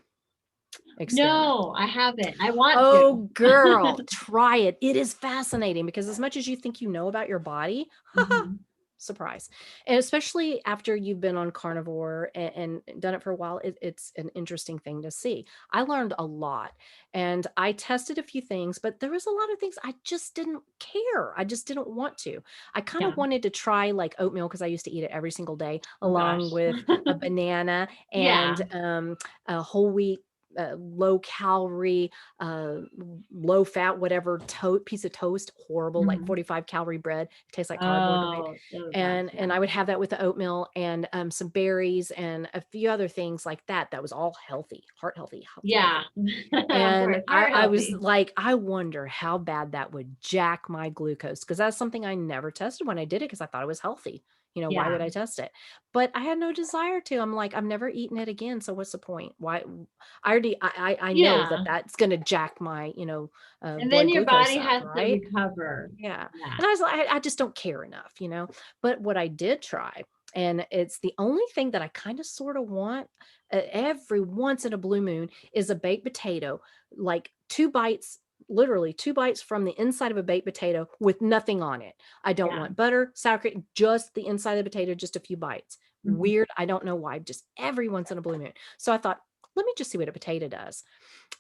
experiment? No, I haven't. I want to. Oh, girl, try it. It is fascinating because as much as you think you know about your body, Mhm. surprise. And especially after you've been on carnivore and done it for a while, it's an interesting thing to see. I learned a lot and I tested a few things, but there was a lot of things I just didn't care. I just didn't want to. I kind Yeah. of wanted to try like oatmeal because I used to eat it every single day, Oh gosh. along with a banana Yeah. and a whole wheat. Low calorie, low fat, whatever piece of toast, horrible, like Mhm. 45 calorie bread. It tastes like cardboard, right? Oh, gosh, and yeah. and I would have that with the oatmeal and some berries and a few other things like that. That was all healthy, heart healthy, healthy, Yeah. healthy. Of And course, I, heart I was healthy. like, I wonder how bad that would jack my glucose because that's something I never tested when I did it because I thought it was healthy. Why Yeah. would I test it? But I had no desire to. I'm like, I've never eaten it again. So what's the point? Why? I know that Yeah. that's going to jack my, And then blood your glucose body up, has to right? recover. Yeah. Yeah. And I was like, I just don't care enough. But what I did try, and it's the only thing that I kind of sort of want every once in a blue moon, is a baked potato, like 2 bites, literally 2 bites from the inside of a baked potato with nothing on it. I don't Yeah. want butter, sour cream, just the inside of the potato, just a few bites. Mhm. Weird. I don't know why, just every once in a blue moon. So I thought, let me just see what a potato does.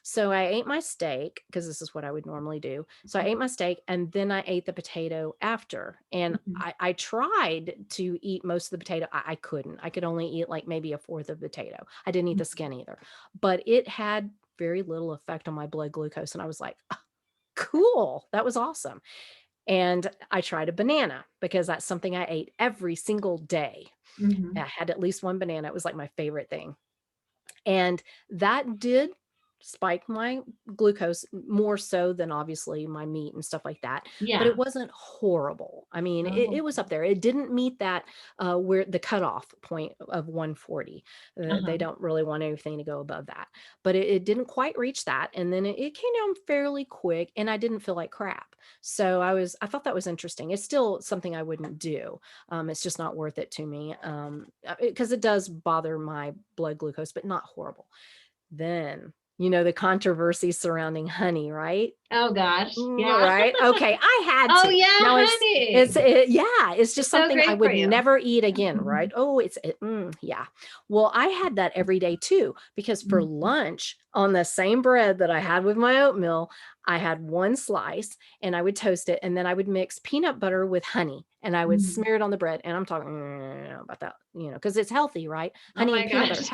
So I ate my steak because this is what I would normally do. So I ate my steak and then I ate the potato after. And Mhm. I tried to eat most of the potato. I couldn't. I could only eat like maybe a fourth of the potato. I didn't eat the Mhm. skin either. But it had very little effect on my blood glucose. And I was like, cool. That was awesome. And I tried a banana because that's something I ate every single day. I Mhm. had at least one banana. It was like my favorite thing. And that did spike my glucose more so than obviously my meat and stuff like that. But Yeah. it wasn't horrible. I mean, it Oh, was up there. It didn't meet that where the cutoff point of 140. They uh-huh. don't really want anything to go above that. But it didn't quite reach that. And then it came down fairly quick and I didn't feel like crap. So I thought that was interesting. It's still something I wouldn't do. It's just not worth it to me because it does bother my blood glucose, but not horrible. Then, the controversy surrounding honey, right? Oh gosh. Yeah. Right. Okay. I had Oh to. yeah, Now honey. yeah, it's just It's so something I great for would you. never eat again. Mhm. Right. Oh, yeah. Well, I had that every day too, because for Mhm. lunch on the same bread that I had with my oatmeal, I had one slice and I would toast it and then I would mix peanut butter with honey and I would Mhm. smear it on the bread. And I'm talking about that, because it's healthy, right? Oh Honey my and peanut butter, gosh.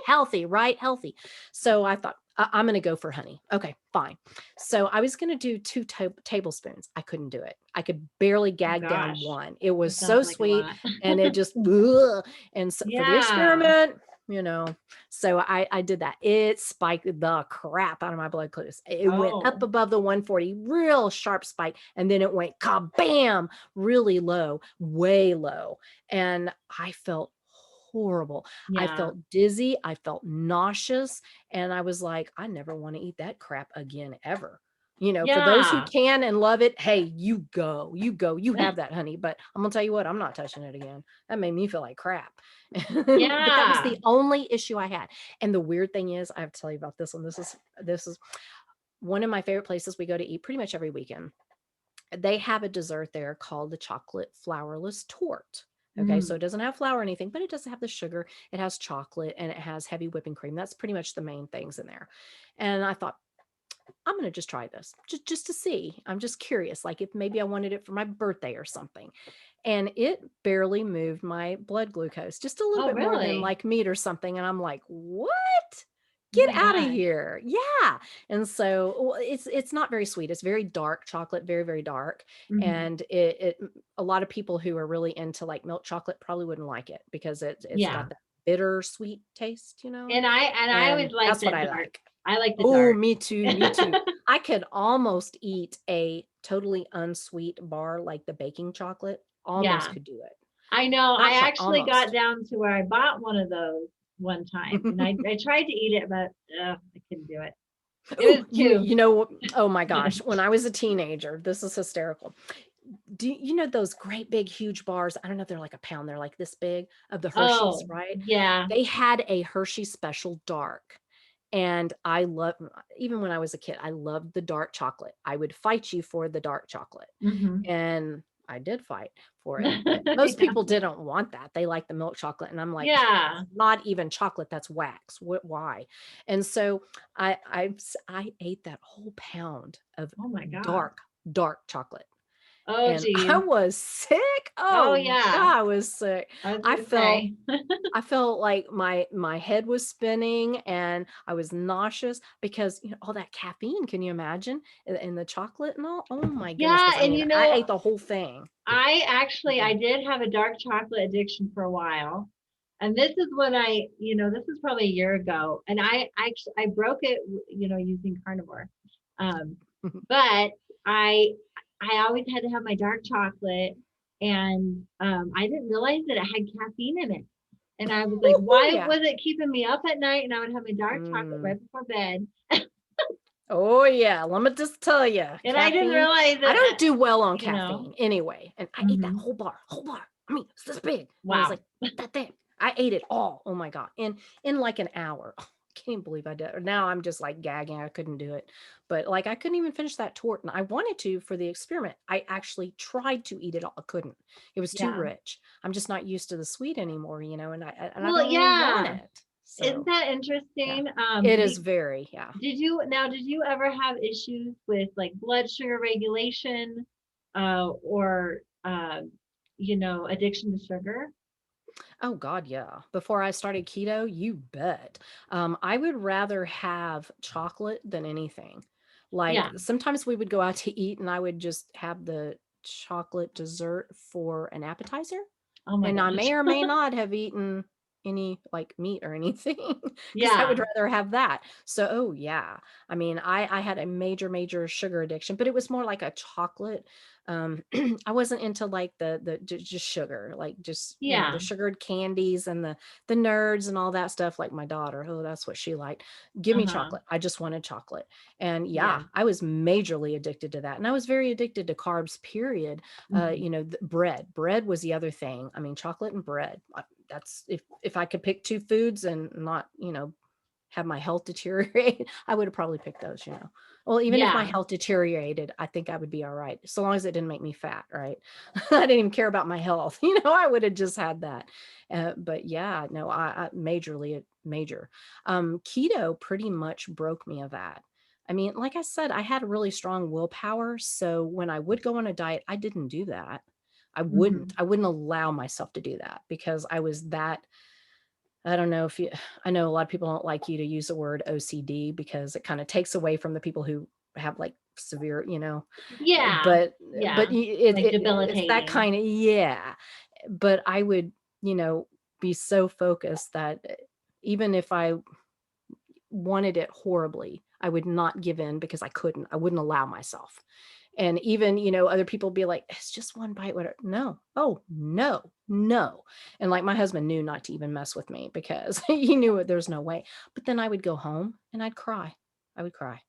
healthy, right? Healthy. So I thought, I'm going to go for honey. Okay, fine. So I was going to do 2 tablespoons. I couldn't do it. I could barely Oh gag down gosh. one. It was That sounds so like a sweet lot. and it just, ugh. And so for the Yeah. experiment, so I did that. It spiked the crap out of my blood glucose. It went up Oh. above the 140, real sharp spike. And then it went kabam, really low, way low. And I felt horrible. I Yeah. felt dizzy. I felt nauseous. And I was like, I never want to eat that crap again, ever. For those who Yeah. can and love it, hey, you go, you have that, honey. But I'm gonna tell you what, I'm not touching it again. That made me feel like crap. But that was Yeah. the only issue I had. And the weird thing is, I have to tell you about this one. This is one of my favorite places we go to eat pretty much every weekend. They have a dessert there called the chocolate flourless torte. Okay, so Mm. it doesn't have flour or anything, but it doesn't have the sugar. It has chocolate and it has heavy whipping cream. That's pretty much the main things in there. And I thought, I'm going to just try this just to see. I'm just curious, like if maybe I wanted it for my birthday or something. And it barely moved my blood glucose, just a little Oh bit more than really? like meat or something. And I'm like, what? Oh Get my out of gosh. here. Yeah. And so it's not very sweet. It's very dark chocolate, very, very dark. Mhm. And it a lot of people who are really into like milk chocolate probably wouldn't like it because it's Yeah. got that bitter sweet taste. And I always And like that's what the I dark. like. I like the Oh, dark. me too, me too. I could almost eat a totally unsweet bar like the baking chocolate. Almost Yeah. could do it. I know. Not I quite, actually got almost. down to where I bought one of those one time and I tried to eat it, but I couldn't do it. It Oh, was too. oh my gosh. When I was a teenager, this is hysterical. do you know those great big huge bars? I don't know if they're like a pound. They're like this big of the Hershey's, Oh, right? yeah. They had a Hershey Special Dark. And I love, even when I was a kid, I loved the dark chocolate. I would fight you for the dark chocolate. Mm-hmm. And I did fight for it. Most Yeah. people didn't want that. They like the milk chocolate. And I'm like, Yeah. not even chocolate, that's wax. Why? And so I ate that whole pound of Oh my God. dark chocolate. Oh, And I geez. was sick. Oh, Oh yeah. God, I was sick. I was I gonna felt say. I felt like my head was spinning and I was nauseous because all that caffeine, can you imagine? In the chocolate and all? Oh my goodness. Yeah, Because I and mean, I ate the whole thing. I did have a dark chocolate addiction for a while. And this is when this is probably a year ago. And I broke it, using carnivore. Um, but I I always had to have my dark chocolate, and I didn't realize that it had caffeine in it. And I was like, Oh why yeah. was it keeping me up at night? And I would have my dark chocolate Mm. right before bed. Oh yeah. Let me just tell you, And I didn't caffeine. realize I that, don't do well on you know, caffeine anyway. And I ate that mhm. whole bar, I mean, it's this big. And it was Wow. like that thing. I ate it all. Oh my God. In like an hour. I can't even believe I did. Now I'm just like gagging. I couldn't do it. But like I couldn't even finish that torte. And I wanted to for the experiment. I actually tried to eat it all. I couldn't. It was too Yeah. rich. I'm just not used to the sweet anymore, and I Well, don't really want yeah. it. Isn't So that yeah. interesting? It is very, yeah. Did you ever have issues with like blood sugar regulation, or addiction to sugar? Oh God, yeah. Before I started keto, you bet. I would rather have chocolate than anything. Like Yeah. sometimes we would go out to eat and I would just have the chocolate dessert for an appetizer. Oh my And I gosh. may or may not have eaten any like meat or anything because I Yeah. would rather have that. So, oh yeah. I mean, I had a major sugar addiction, but it was more like a chocolate. I wasn't into like just sugar, like just, Yeah. the sugared candies and the nerds and all that stuff. Like my daughter, oh, that's what she liked. Give me Uh-huh. chocolate. I just wanted chocolate. And Yeah. yeah, I was majorly addicted to that. And I was very addicted to carbs, period. Mhm. Bread was the other thing. I mean, chocolate and bread. That's if I could pick two foods and not, have my health deteriorate, I would have probably picked those. Well, even if my Yeah. health deteriораted, I think I would be all right. So long as it didn't make me fat, right? I didn't even care about my health. I would have just had that. But yeah, no, I majorly major. Keto pretty much broke me of that. I mean, like I said, I had a really strong willpower. So when I would go on a diet, I didn't do that. Mhm. I wouldn't allow myself to do that because I was that. I don't know if you, I know a lot of people don't like you to use the word OCD because it kind of takes away from the people who have like severe, Yeah. but, Yeah. Like it's that debilitating. kind of, yeah. But I would, you know, be so focused that even if I wanted it horribly, I would not give in because I wouldn't allow myself. And even, other people be like, it's just one bite. Whatever. No. Oh, no, no. And like my husband knew not to even mess with me because he knew there's no way. But then I would go home and I'd cry. I would cry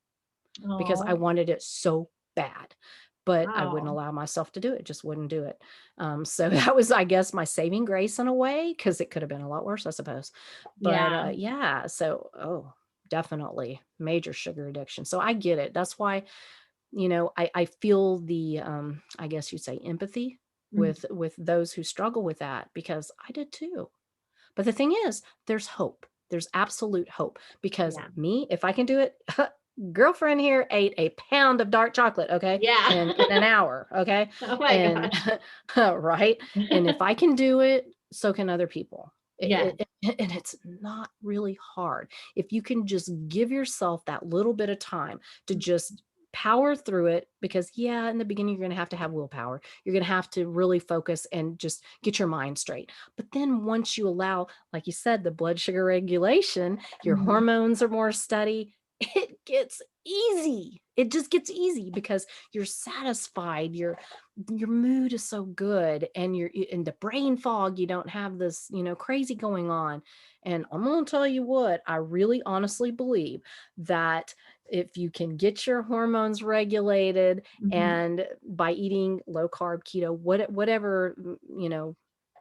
because I Oh, wanted it so bad. But I wouldn't wow. allow myself to do it, just wouldn't do it. So that was, I guess, my saving grace in a way, because it could have been a lot worse, I suppose. But Yeah. yeah, so, definitely major sugar addiction. So I get it. That's why I feel the I guess you'd say empathy Mhm. with those who struggle with that because I did too. But the thing is, there's hope. There's absolute hope because Yeah. me, if I can do it, girlfriend here ate a pound of dark chocolate, okay, Yeah. in an hour, okay, Oh my and gosh. right, and if I can do it, so can other people. Yeah. And it's not really hard if you can just give yourself that little bit of time to just power through it because yeah, in the beginning you're going to have willpower, you're going to have to really focus and just get your mind straight. But then once you allow, like you said, the blood sugar regulation, your Mhm. hormones are more steady, it gets easy. It just gets easy because you're satisfied. Your mood is so good, and you're in the brain fog. You don't have this, crazy going on. And I'm going to tell you what, I really honestly believe that if you can get your hormones regulated, and by eating low carb, keto, whatever,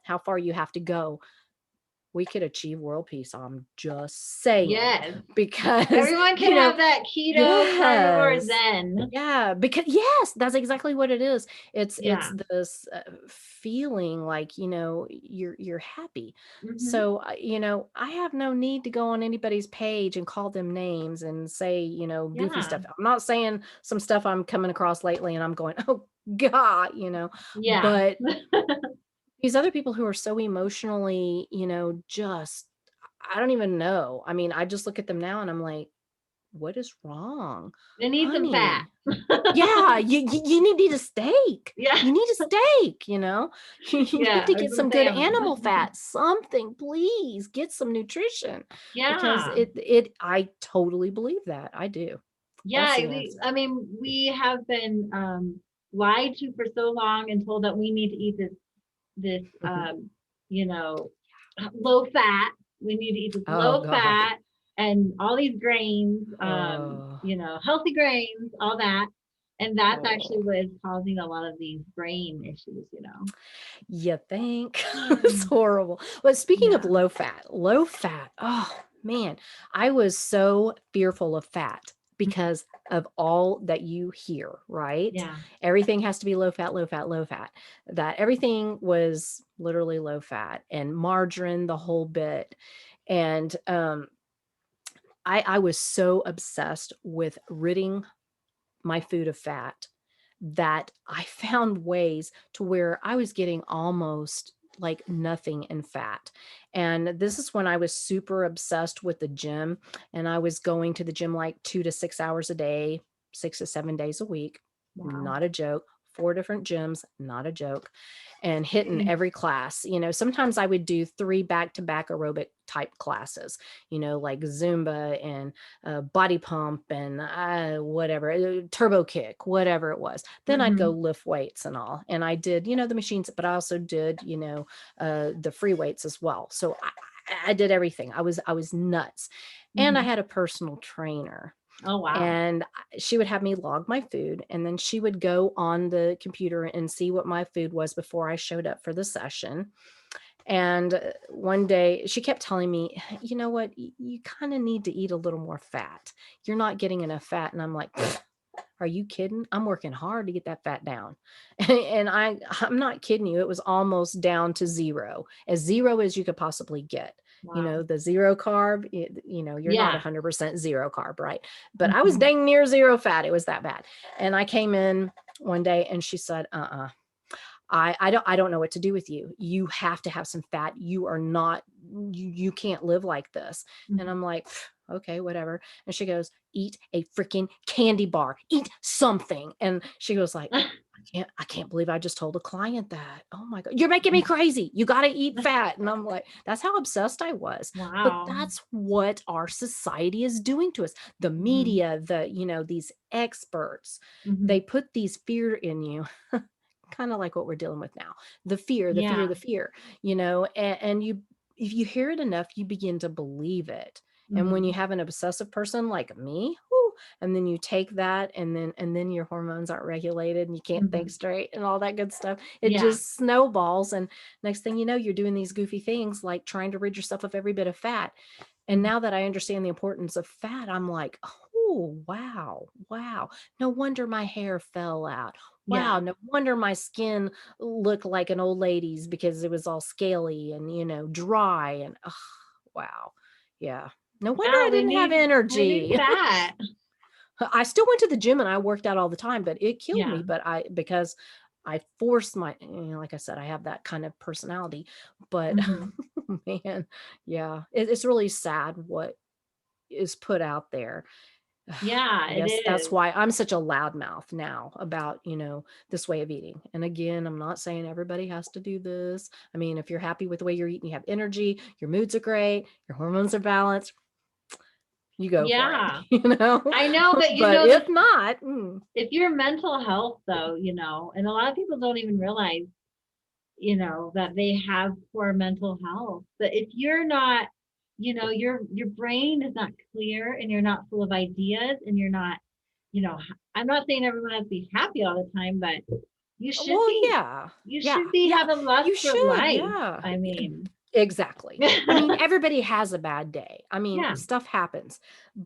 how far you have to go, we could achieve world peace. I'm just saying. Yes. Because everyone can have that keto carnivore zen. Yeah, because that's exactly what it is. It's this feeling like, you're happy. So, I have no need to go on anybody's page and call them names and say, goofy stuff. I'm not saying some stuff I'm coming across lately and I'm going, oh God, but these other people who are so emotionally, just, I don't even know. I mean, I just look at them now and I'm like, what is wrong? They need some fat. Yeah, you need a steak. Yeah. You need a steak, you need to get some good animal fat, something, please get some nutrition. Yeah. Because I totally believe that. I do. Yeah. We have been lied to for so long and told that we need to eat this low fat. We need to eat this low fat and all these grains, healthy grains, all that. And that's actually what is causing a lot of these brain issues, You think? It's horrible. But speaking of low fat, oh man, I was so fearful of fat because of all that you hear, right? Yeah. Everything has to be low fat, low fat, low fat. That everything was literally low fat and margarine, the whole bit. And I was so obsessed with ridding my food of fat that I found ways to where I was getting almost like nothing in fat. And this is when I was super obsessed with the gym, and I was going to the gym like 2 to 6 hours a day, 6 to 7 days a week. Wow. Not a joke. 4 different gyms, not a joke, and hitting every class. Sometimes I would do 3 back-to-back aerobic type classes, like Zumba and body pump and whatever, turbo kick, whatever it was. Then I'd go lift weights and all. And I did, the machines, but I also did, the free weights as well. So I did everything. I was nuts. And I had a personal trainer. Oh, wow. And she would have me log my food, and then she would go on the computer and see what my food was before I showed up for the session. And one day she kept telling me, you know what, you kind of need to eat a little more fat. You're not getting enough fat. And I'm like, are you kidding? I'm working hard to get that fat down. And I'm not kidding you. It was almost down to zero as you could possibly get. Wow. The zero carb, you're not 100% zero carb, right? But I was dang near zero fat. It was that bad. And I came in one day and she said, I don't know what to do with you. You have to have some fat. You are not, you can't live like this. And I'm like, okay, whatever. And she goes, eat a freaking candy bar, eat something. And she goes like, I can't believe I just told a client that. Oh my God, you're making me crazy. You got to eat fat. And I'm like, that's how obsessed I was. Wow. But that's what our society is doing to us. The media, these experts, they put these fear in you. Kind of like what we're dealing with now. The fear, the fear, and if you hear it enough, you begin to believe it. And when you have an obsessive person like me, and then you take that and then your hormones aren't regulated and you can't think straight and all that good stuff, it just snowballs. And next thing you know, you're doing these goofy things like trying to rid yourself of every bit of fat. And now that I understand the importance of fat, I'm like, oh, wow. No wonder my hair fell out. Wow. No wonder my skin looked like an old lady's because it was all scaly and, dry. And wow. Yeah. No wonder I didn't have energy. We need fat. I still went to the gym and I worked out all the time, but it killed me. But because I forced like I said, I have that kind of personality, but man, it's really sad what is put out there. Yeah, I guess that's why I'm such a loudmouth now about, this way of eating. And again, I'm not saying everybody has to do this. I mean, if you're happy with the way you're eating, you have energy, your moods are great, your hormones are balanced, you go for it, Yeah, you know, I know, but you but know, if not, if your mental health though, and a lot of people don't even realize, that they have poor mental health. But if you're not, your brain is not clear and you're not full of ideas and you're not, I'm not saying everyone has to be happy all the time, but you should well, be, yeah, you yeah, should be yeah, having lust you for should, life. yeah. I mean, Exactly. I mean, everybody has a bad day. I mean, yeah, stuff happens,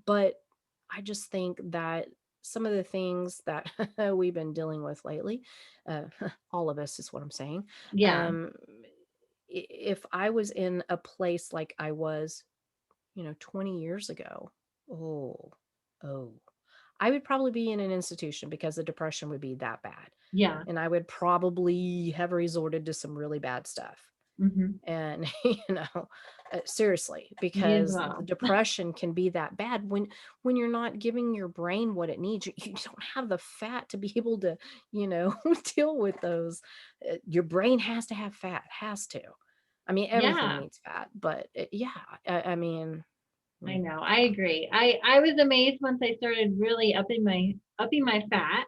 but I just think that some of the things that we've been dealing with lately, uh, all of us is what I'm saying. yeah, Um, if I was in a place like I was, 20 years ago, oh, oh, I would probably be in an institution because the depression would be that bad. yeah. And I would probably have resorted to some really bad stuff. Hmm. And seriously, Me as because the well. depression can be that bad when you're not giving your brain what it needs. You don't have the fat to be able to deal with those. Your brain has to have fat, has to. I mean, everything Yeah, needs fat, but yeah, I mean, I mm, know. I agree. I was amazed once I started really upping my fat,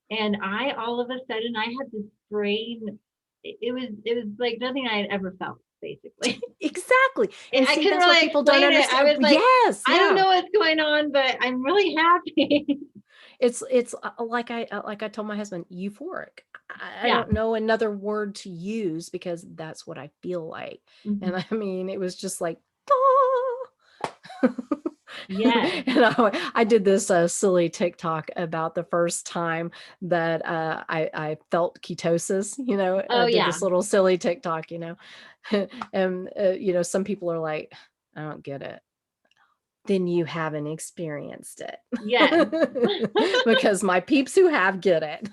and I all of a sudden I had this brain. It was like nothing I had ever felt, basically. exactly. And I see, couldn't that's what really people don't explain it. I understand. was like, Yes, I don't yeah. know what's going on, but I'm really happy. It's like I told my husband, euphoric. I Yeah. don't know another word to use because that's what I feel like. And Hmm. I mean, it was just like, "Ah." Yes. And I did this silly TikTok about the first time that I felt ketosis. Oh I did yeah. this little silly TikTok. And some people are like, I don't get it. Then you haven't experienced Yes. it. Because my peeps who have get it.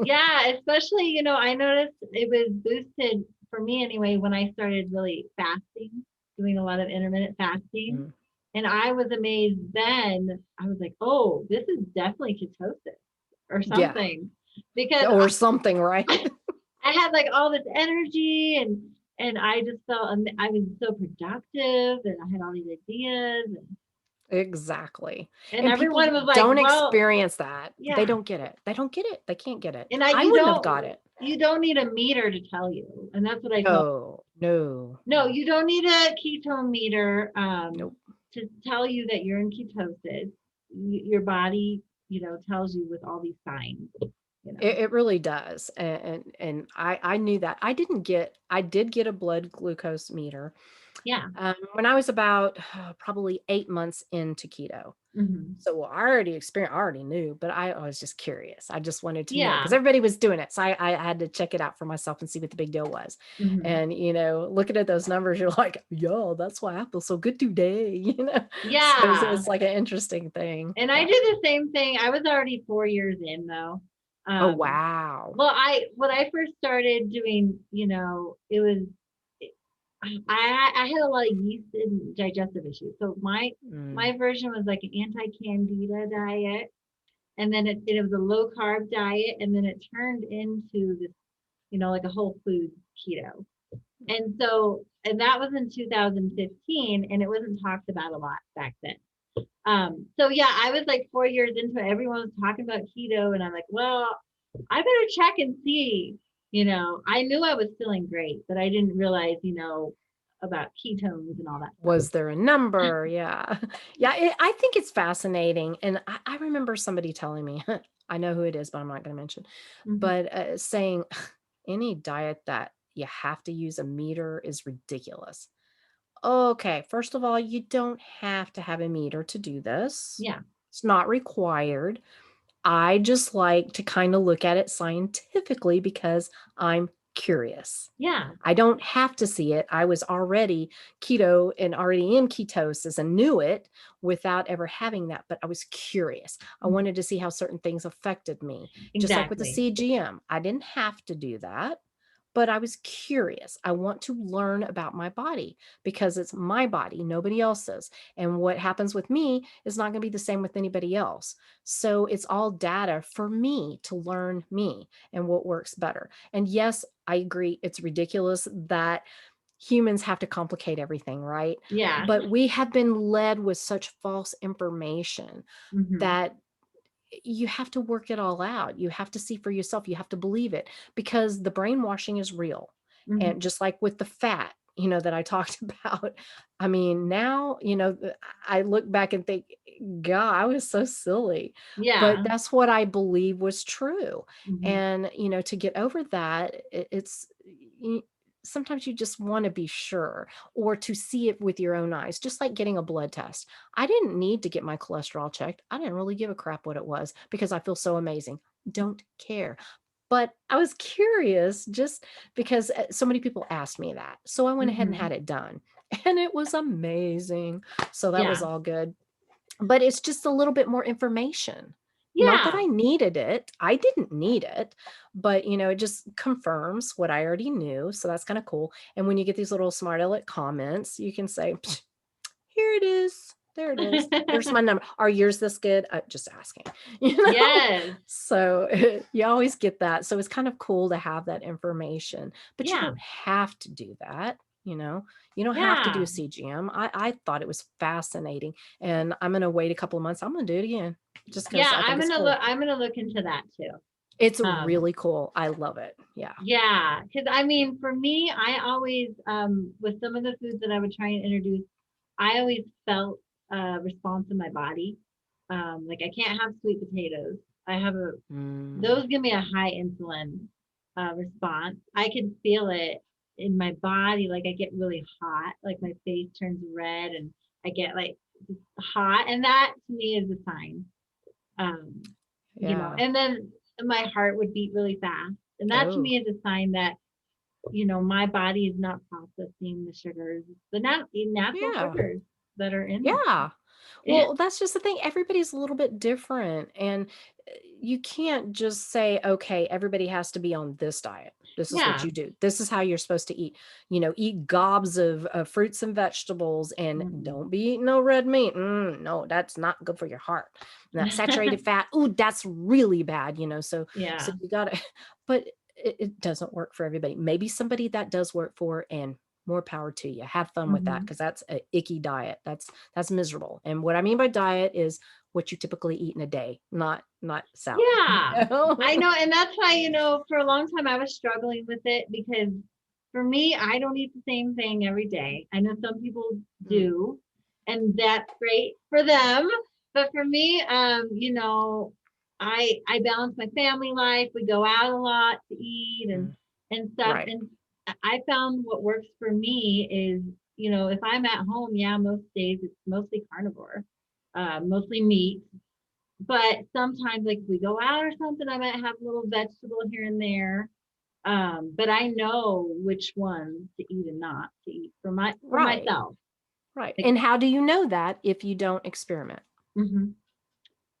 Yeah, especially, I noticed it was boosted for me anyway when I started really fasting, doing a lot of intermittent fasting. Mm. And I was amazed then. I was like, oh, this is definitely ketosis or Yeah, something. Because or something, right? I had like all this energy and I just felt I was so productive and I had all these ideas Exactly. and And people everyone was who like, don't well, experience that, they yeah. don't get it. They don't get it. They can't get it. And I you wouldn't have don't got it. need a meter to tell you. And that's what I told. No, no, No, you don't need a ketone meter nope. to tell you that you're in ketosis. Your body, tells you with all these signs, you know. It really does. And I knew that. I did get a blood glucose meter Yeah. when I was about probably 8 months into keto. Hmm. So I already knew, but I was just curious. I just wanted to know because Yeah. everybody was doing it. So I had to check it out for myself and see what the big deal was. Hmm. And, looking at those numbers, you're like, yo, that's why I feel so good today. So Yeah. it's like an interesting thing. And I Yeah. did the same thing. I was already 4 years in though. Oh, Um, wow. well, when I first started doing, it was I had a lot of yeast and digestive issues. So Mm, my version was like an anti-candida diet, and then it was a low carb diet, and then it turned into this, like a whole food keto. And that was in 2015, and it wasn't talked about a lot back then. So yeah, I was like 4 years into it. Everyone was talking about keto, and I'm like, well, I better check and see. I knew I was feeling great, but I didn't realize, about ketones and all that stuff. was there a number? Yeah. Yeah. I think it's fascinating. And I remember somebody telling me, I know who it is, but I'm not going to mention, Mhm. but saying any diet that you have to use a meter is ridiculous. Okay, first of all, you don't have to have a meter to do this. Yeah. It's not required. I just like to kind of look at it scientifically because I'm curious. Yeah. I don't have to see it. I was already keto and already in ketosis and knew it without ever having that, but I was curious. I Mhm. wanted to see how certain things affected me. Just like with the Exactly. CGM, I didn't have to do that, but I was curious. I want to learn about my body because it's my body, nobody else's. And what happens with me is not going to be the same with anybody else. So it's all data for me to learn me and what works better. And yes, I agree. It's ridiculous that humans have to complicate everything, right? Yeah. But we have been led with such false information Mm-hmm. that you have to work it all out. You have to see for yourself. You have to believe it, because the brainwashing is real. Mm-hmm. And just like with the fat, that I talked about, I mean, now, I look back and think, God, I was so silly. But Yeah. that's what I believe was true. Mm-hmm. And, to get over that, y- sometimes you just want to be sure, or to see it with your own eyes, just like getting a blood test. I didn't need to get my cholesterol checked. I didn't really give a crap what it was, because I feel so amazing. Don't care. But I was curious, just because so many people asked me that. So I went ahead and Mm-hmm. had it done, and it was amazing. So that was Yeah. all good. But it's just a little bit more information. Not that Yeah. I needed it. I didn't need it, but it just confirms what I already knew. So that's kind of cool. And when you get these little smart aleck comments, you can say, here it is. There it is. Here's my number. Are yours this good? Just asking, Yes. So you always get that. So it's kind of cool to have that information, but you Yeah. don't have to do that. You don't have to do a Yeah. CGM. I thought it was fascinating, and I'm going to wait a couple of months. I'm going to do it again, just because Yeah. I think it's cool. I'm gonna look into that too. It's Um, really cool. I love it. Yeah. yeah, because I mean, for me, I always, with some of the foods that I would try and introduce, I always felt a response in my body. Like I can't have sweet potatoes. I have Mm, those give me a high insulin response. I can feel it in my body. Like I get really hot, like my face turns red and I get like hot. And that to me is a sign. Um, yeah. and then my heart would beat really fast. And that to Oh, me is a sign that, my body is not processing the sugars, the natural yeah. sugars that are in Yeah. there. Well, that's just the thing. Everybody's a little bit different. And you can't just say, okay, everybody has to be on this diet. This is what Yeah. you do. This is how you're supposed to eat. Eat gobs of fruits and vegetables, and Mm-mm. don't be eating no red meat. No, that's not good for your heart. And that saturated fat, ooh, that's really bad. So Yeah. you gotta, but it doesn't work for everybody. Maybe somebody that does work for, and more power to you. Have fun with that, Hmm. because that's a icky diet. That's miserable. And what I mean by diet is what you typically eat in a day, not salad. Yeah. I know. And that's why, for a long time I was struggling with it because for me, I don't eat the same thing every day. I know some people Mm, do, and that's great for them. But for me, I balance my family life. We go out a lot to eat mm, and stuff. right. And I found what works for me is, if I'm at home, yeah, most days it's mostly carnivore, mostly meat. But sometimes, like if we go out or something, I might have a little vegetable here and there. But I know which ones to eat and not to eat for Right. myself. Right. Like, And how do you know that if you don't experiment? mhm,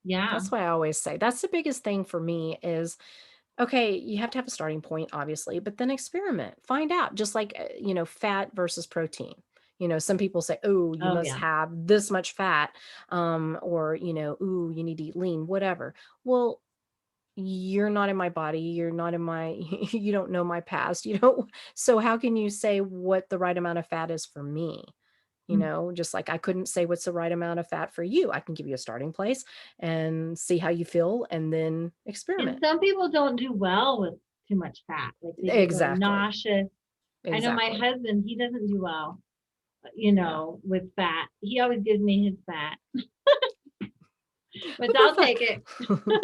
yeah. That's why I always say that's the biggest thing for me is, okay, you have to have a starting point, obviously, but then experiment, find out, just like, fat versus protein. Some people say, oh, you Oh must yeah. have this much fat, or, ooh, you need to eat lean, whatever. Well, you're not in my body. You're not in my, you don't know my past. So how can you say what the right amount of fat is for me? Mm. Just like I couldn't say what's the right amount of fat for you. I can give you a starting place and see how you feel, and then And experiment. some people don't do well with too much fat. Like they get really Exactly. nauseous. I know my Exactly. husband, he doesn't do well, Yeah. with fat. He always gives me his fat, which What I'll the take it. fuck?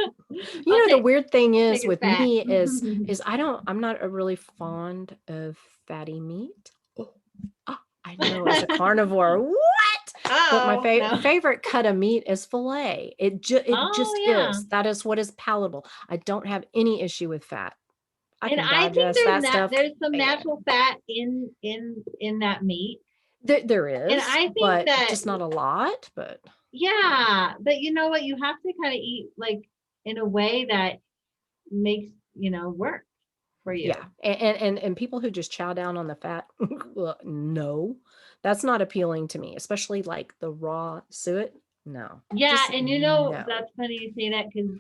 I'll The weird thing take is his with fat. me is I'm not a really fond of fatty meat. Oh, I know, as a carnivore. What? But my Oh, no. favorite cut of meat is filet. It Oh, just yeah. is. That is what is palatable. I don't have any issue with fat. I And can I think digest that stuff. there's some Man, natural fat in that meat. there And is, I think but that just not a lot. But yeah, but you know what? You have to kind of eat like in a way that makes, work for you. yeah, and people who just chow down on the fat, well, no, that's not appealing to me, especially like the raw suet. No, Yeah, just and no. that's funny you say that because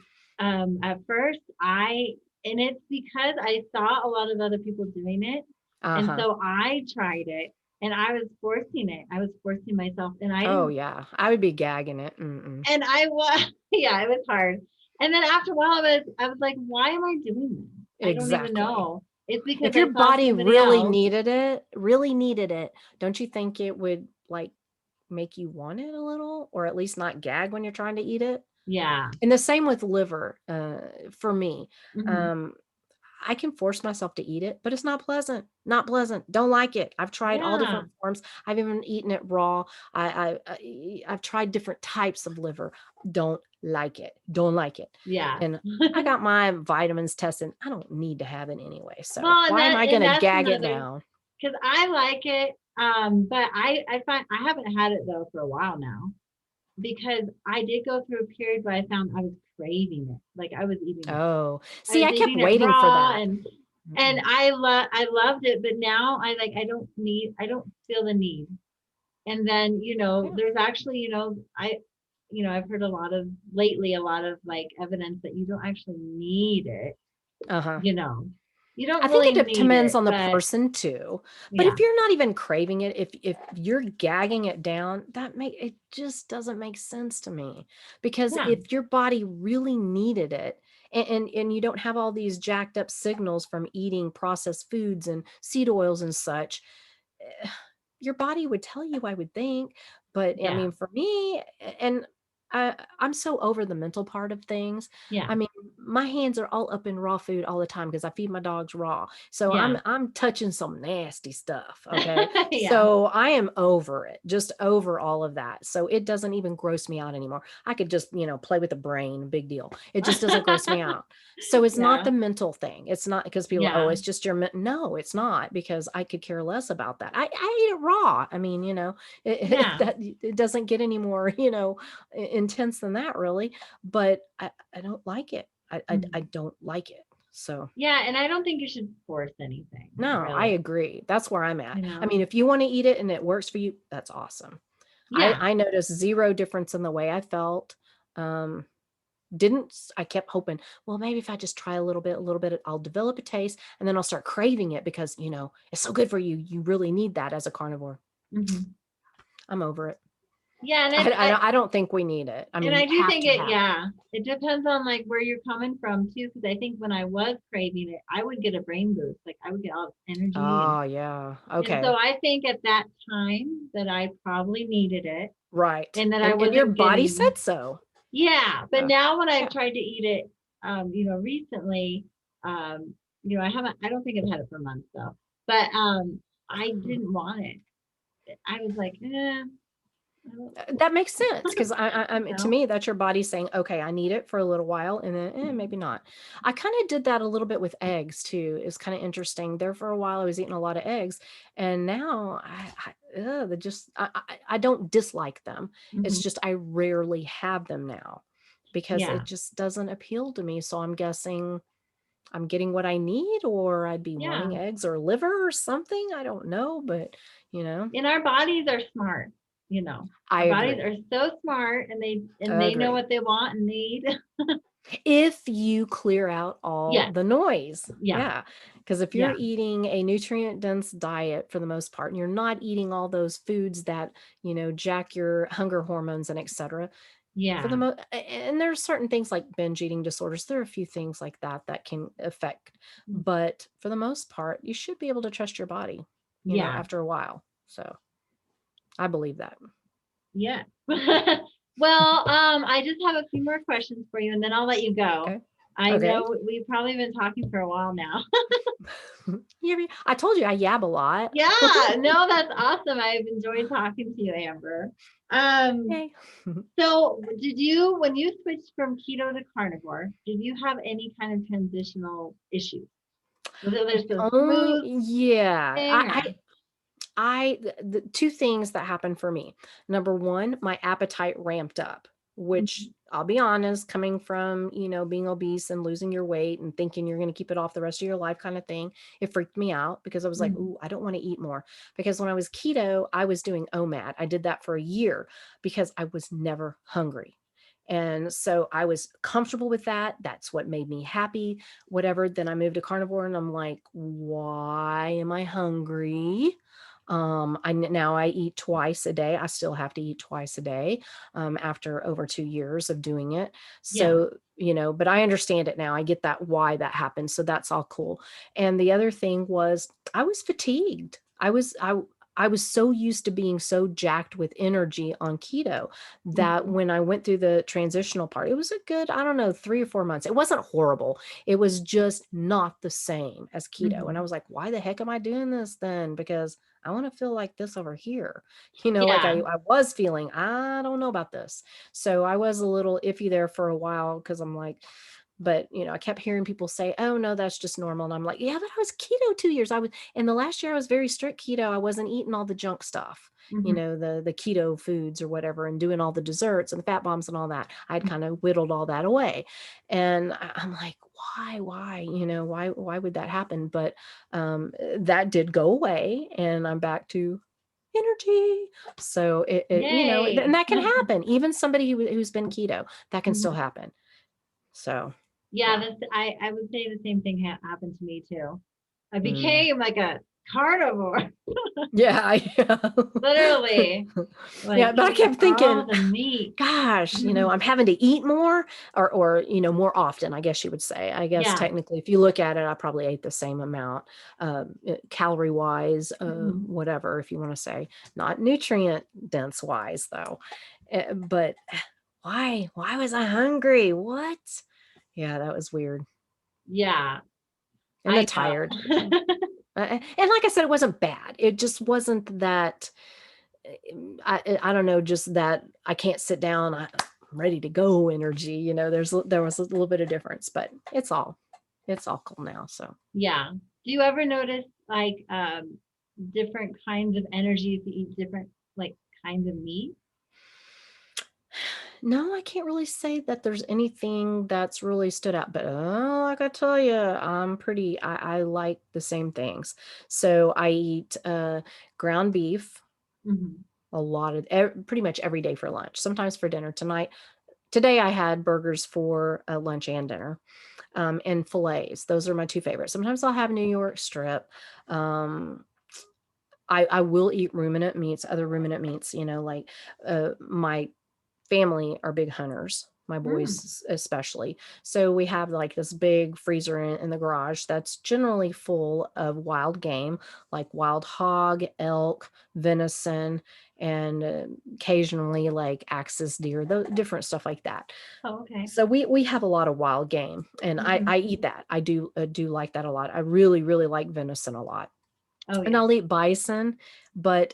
at first and it's because I saw a lot of other people doing it. And Uh-huh. so I tried it and I was forcing it. I was forcing myself and I Oh didn't, yeah. I would be gagging it. Mm-mm. and I was, yeah, it was hard. And then after a while, I was like, why am I doing this? I don't even Exactly. know. It's because If I your saw body somebody else. really needed it, don't you think it would like make you want it a little, or at least not gag when you're trying to eat it? Yeah. And the same with liver, for me. Hmm. Um, I can force myself to eat it, but it's not pleasant. Not pleasant. Don't like it. I've tried all Yeah. different forms. I've even eaten it raw. I've tried different types of liver. Don't like it. Don't like it. Yeah. And I got my vitamins tested. I don't need to have it anyway. So Well, why am I and going to that's gag it another, down? because I like it. But I find I haven't had it though for a while now because I did go through a period where I found I was craving it. Like Oh, I see, was I kept eating it waiting for raw that. and Mm-mm. I loved it, but now I don't feel the need. And then, Yeah. there's actually, I've heard a lot of like evidence that you don't actually need it, Uh-huh. you know. You don't I think really it need depends it, on the but person too. But yeah. if you're not even craving it, if you're gagging it down, it just doesn't make sense to me. Because Yeah. if your body really needed it, and you don't have all these jacked up signals from eating processed foods and seed oils and such, eh, your body would tell you, I would think. But I Yeah. mean, for me, and I'm so over the mental part of things. Yeah. I mean, my hands are all up in raw food all the time because I feed my dogs raw. So Yeah. I'm touching some nasty stuff. Okay. Yeah. So I am over it, just over all of that. So it doesn't even gross me out anymore. I could just, play with the brain, big deal. It just doesn't gross me out. So it's not Yeah. the mental thing. It's not because people, oh, Yeah. it's just no, it's not, because I could care less about that. I eat it raw. I mean, Yeah. it doesn't get any more, intense than that really, but I don't like it. I Mhm. don't like it. So Yeah. And I don't think you should force anything, no, I really. agree. That's where I'm at. You I mean, know? if you want to eat it and it works for you, that's awesome. Yeah. I noticed zero difference in the way I felt. Um, didn't I kept hoping, well, maybe if I just try a little bit, I'll develop a taste and then I'll start craving it because, it's so good for you. You really need that as a carnivore. Hmm. I'm over it. Yeah. I don't think we need it. I And mean, I you do have think to have it. it depends on like where you're coming from too. Cause I think when I was craving it, I would get a brain boost. Like I would get all this energy Oh, yeah. and so Okay. I think at that time that I probably needed it Right. and that I And your wasn't body getting, said so. yeah. But Yeah. now when I've Yeah. tried to eat it, recently, I don't think I've had it for months though, but, I Mhm. didn't want it. I was like, I don't, That makes sense because you to know, me, that's your body saying, okay, I need it for a little while and then maybe not. I kind of did that a little bit with eggs too. It's kind of interesting. There for a while, I was eating a lot of eggs and now they just, I don't dislike them. It's mhm, just, I rarely have them now because yeah, it just doesn't appeal to me. So I'm guessing I'm getting what I need, or I'd be yeah. wanting eggs or liver or something. I don't know, but you know, And our bodies are smart, I our bodies are agree. so smart and they know Agree. what they want and need. If you clear out all Yes, the noise. yeah, Yeah. Because if you're yeah, eating a nutrient dense diet for the most part, and you're not eating all those foods that, jack your hunger hormones and et cetera, for the yeah, most, and there's certain things like binge eating disorders. There are a few things like that that can affect, but for the most part, you should be able to trust your body, yeah, after a while. So I believe that. yeah. Well, I just have a few more questions for you and then I'll let you go. Okay. I Okay. know we've probably been talking for a while now. Yeah, I told you I yab a lot. Yeah, no, that's awesome. I've enjoyed talking to you, Amber. Um, Yay. so when you switched from keto to carnivore, did you have any kind of transitional issues? Was it just a Only, smooth yeah. thing or? The two things that happened for me. Number one, my appetite ramped up, which Mhm, I'll be honest, coming from, being obese and losing your weight and thinking you're going to keep it off the rest of your life kind of thing, it freaked me out because I was like, mhm, ooh, I don't want to eat more. Because when I was keto, I was doing OMAD. I did that for a year because I was never hungry. And so I was comfortable with that. That's what made me happy, whatever. Then I moved to carnivore and I'm like, why am I hungry? Now I eat twice a day. I still have to eat twice a day, after over 2 years of doing it. Yeah. So, but I understand it now. I get that why that happened. So that's all cool. And the other thing was I was fatigued. I was so used to being so jacked with energy on keto that when I went through the transitional part, it was a good, I don't know, 3 or 4 months. It wasn't horrible. It was just not the same as keto. And I was like, why the heck am I doing this then? Because I want to feel like this over here. Like I was feeling, I don't know about this. So I was a little iffy there for a while because I'm like, but I kept hearing people say, oh no, that's just normal. And I'm like, yeah, but I was keto 2 years. In the last year, I was very strict keto. I wasn't eating all the junk stuff, the keto foods or whatever, and doing all the desserts and the fat bombs and all that. I'd kind of whittled all that away. And I'm like, why, why would that happen? But that did go away and I'm back to energy. So and that can happen. Even somebody who's been keto, that can still happen. So that's, I would say the same thing happened to me too. I became like a carnivore. Yeah. Literally. Yeah, but I kept thinking, the meat. gosh, I'm having to eat more or more often, I guess you would say. I guess technically, if you look at it, I probably ate the same amount, calorie wise, whatever, if you want to say, not nutrient dense wise though. But why was I hungry? What? Yeah, that was weird. Yeah. And I'm tired. And like I said, it wasn't bad. It just wasn't that, I don't know, just that I can't sit down. I'm ready to go energy. There was a little bit of difference, but it's all cool now. So yeah. Do you ever notice like different kinds of energy if you eat different like kinds of meat? No, I can't really say that there's anything that's really stood out, but like I tell you, I like the same things. So I eat ground beef a lot of pretty much every day for lunch, sometimes for dinner. Today I had burgers for lunch and dinner, and fillets. Those are my 2 favorites. Sometimes I'll have New York strip. I will eat other ruminant meats, like my family are big hunters, my boys especially. So we have like this big freezer in the garage that's generally full of wild game, like wild hog, elk, venison, and occasionally like axis deer, different stuff like that. Oh, okay. So we have a lot of wild game, and I eat that. I do like that a lot. I really, really like venison a lot. Oh, yeah. And I'll eat bison, but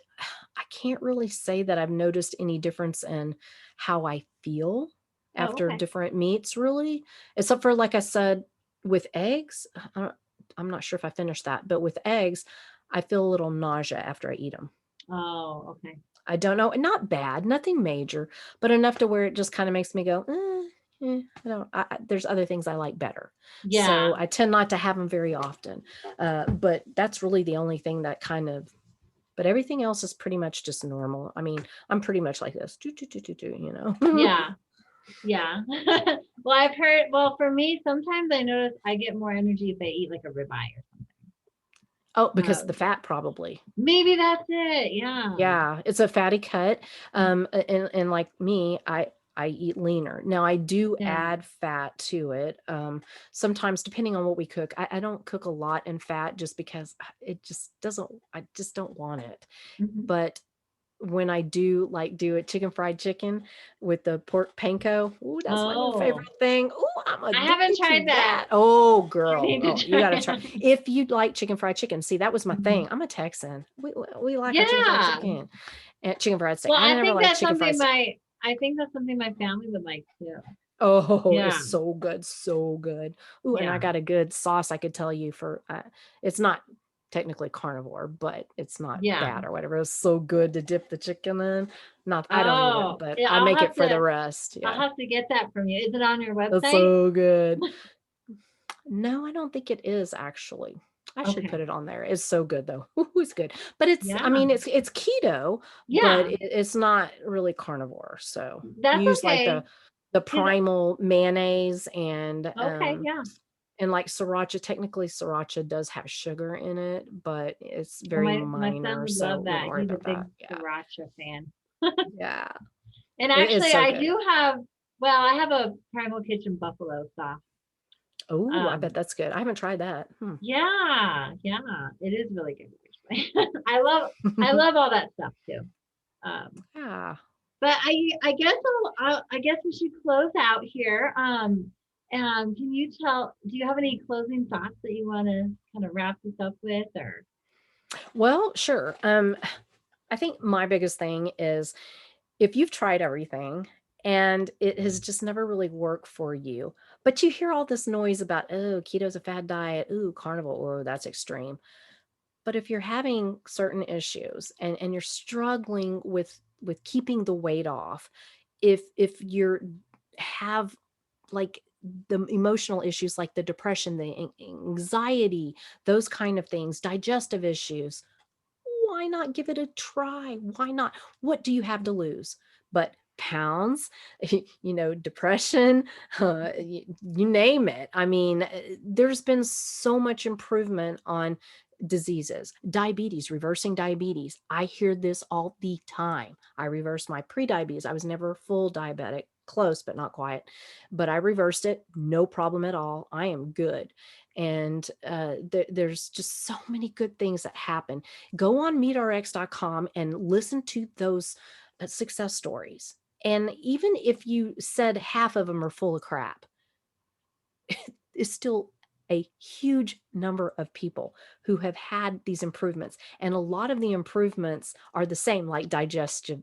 I can't really say that I've noticed any difference in how I feel after different meats, really, except for, like I said, with eggs. I'm not sure if I finished that, but with eggs, I feel a little nausea after I eat them. Oh, okay. I don't know. Not bad, nothing major, but enough to where it just kind of makes me go, there's other things I like better. Yeah. So I tend not to have them very often. But that's really the only thing that but everything else is pretty much just normal. I mean, I'm pretty much like this, Yeah. Yeah. Well, for me, sometimes I notice I get more energy if I eat like a ribeye or something. Oh, because of the fat, probably. Maybe that's it. Yeah. Yeah, it's a fatty cut. And like me, I eat leaner. Now I do add fat to it. Sometimes depending on what we cook, I don't cook a lot in fat just because I just don't want it. But when I do a fried chicken with the pork panko, ooh, that's my new favorite thing. Ooh, I'm addicted. I haven't tried that. Oh, girl, you gotta try. If you like fried chicken, see, that was my thing. I'm a Texan. We like our chicken fried chicken and chicken fried steak. Well, I never liked chicken fried steak. I think that's something my family would like too. Oh, it's so good, so good. Ooh, and I got a good sauce I could tell you for. It's not technically carnivore, but it's not bad or whatever. It's so good to dip the chicken in. I don't eat it, but I make it for the rest. I'll have to get that from you. Is it on your website? It's so good. No, I don't think it is actually. I should put it on there. It's so good though. It's good, but I mean, it's keto, but it's not really carnivore. So that's use like the Primal mayonnaise and okay, yeah. and like sriracha. Technically, sriracha does have sugar in it, but it's Well, very my son minor, would so love wouldn't that. worry He's a about big that. Yeah, sriracha fan. yeah, And it's actually, so I good. do have, well, I have a Primal Kitchen buffalo sauce. Oh, I bet that's good. I haven't tried that. Yeah, it is really good. Actually. I love all that stuff too. Yeah. But I guess I guess we should close out here. Can you do you have any closing thoughts that you want to kind of wrap this up with, or? Well, sure. I think my biggest thing is if you've tried everything and it has just never really worked for you, but you hear all this noise about, oh, keto's a fad diet, ooh, carnivore, oh, that's extreme. But if you're having certain issues and you're struggling with keeping the weight off, if you're have like the emotional issues like the depression, the anxiety, those kind of things, digestive issues, why not give it a try? Why not? What do you have to lose? But pounds, depression, you name it. I mean, there's been so much improvement on diseases, diabetes, reversing diabetes. I hear this all the time. I reversed my pre-diabetes. I was never full diabetic, close, but not quite. But I reversed it. No problem at all. I am good. And there's just so many good things that happen. Go on meatrx.com and listen to those success stories. And even if you said half of them are full of crap, it's still a huge number of people who have had these improvements. And a lot of the improvements are the same, like digestive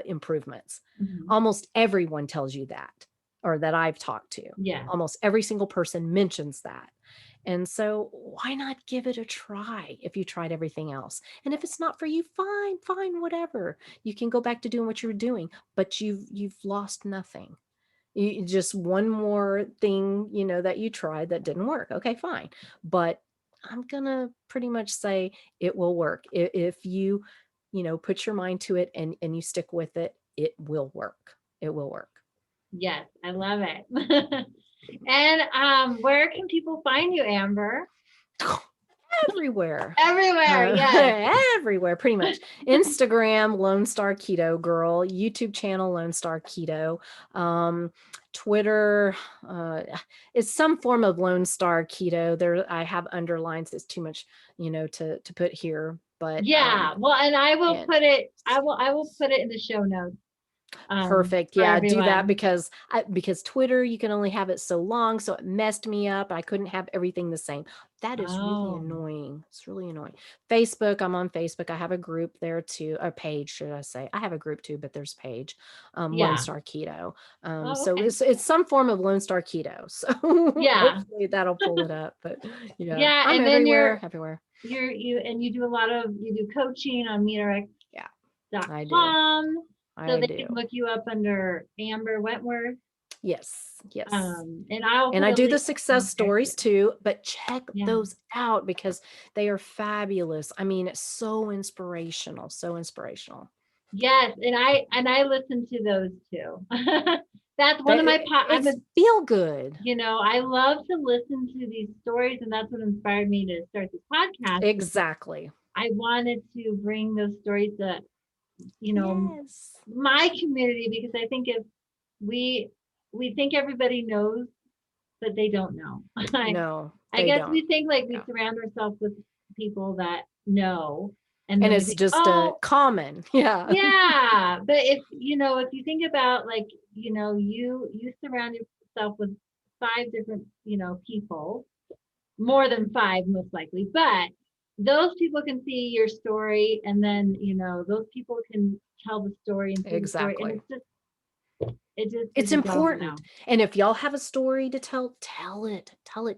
improvements. Mm-hmm. Almost everyone tells you that, or that I've talked to. Yeah. Almost every single person mentions that. And so why not give it a try if you tried everything else? And if it's not for you, fine, whatever. You can go back to doing what you were doing, but you've lost nothing. You just one more thing, that you tried that didn't work. Okay, fine. But I'm going to pretty much say it will work. If you, put your mind to it and you stick with it, it will work. It will work. Yes, I love it. And where can people find you, Amber? Everywhere. Yes. Everywhere, pretty much. Instagram, Lone Star Keto Girl. YouTube channel, Lone Star Keto. Twitter, it's some form of Lone Star Keto. There, I have underlines. It's too much, to put here. But yeah, well, and I will put it. I will put it in the show notes. Perfect. Yeah, do that because Twitter, you can only have it so long, so it messed me up. I couldn't have everything the same. That is really annoying. It's really annoying. Facebook, I'm on Facebook. I have a group there too, a page, should I say? I have a group too, but there's a page, Lone Star Keto. So it's some form of Lone Star Keto. So hopefully that'll pull it up. But yeah, I'm and everywhere. You do a lot of coaching on Meatrx. Yeah, I do. So they can look you up under Amber Wentworth. Yes. And I do the success stories too, but check those out because they are fabulous. I mean, it's so inspirational. Yes, and I listen to those too. That's one of my feel good. I love to listen to these stories, and that's what inspired me to start this podcast. Exactly. I wanted to bring those stories to my community, because I think if we think everybody knows, but they don't know. No, I guess we think like we surround ourselves with people that know, and it's just common. Yeah, but if you think about, like, you surround yourself with 5 different people, more than 5 most likely, but those people can see your story, and then those people can tell the story and see the story, and it's important. And if y'all have a story to tell it,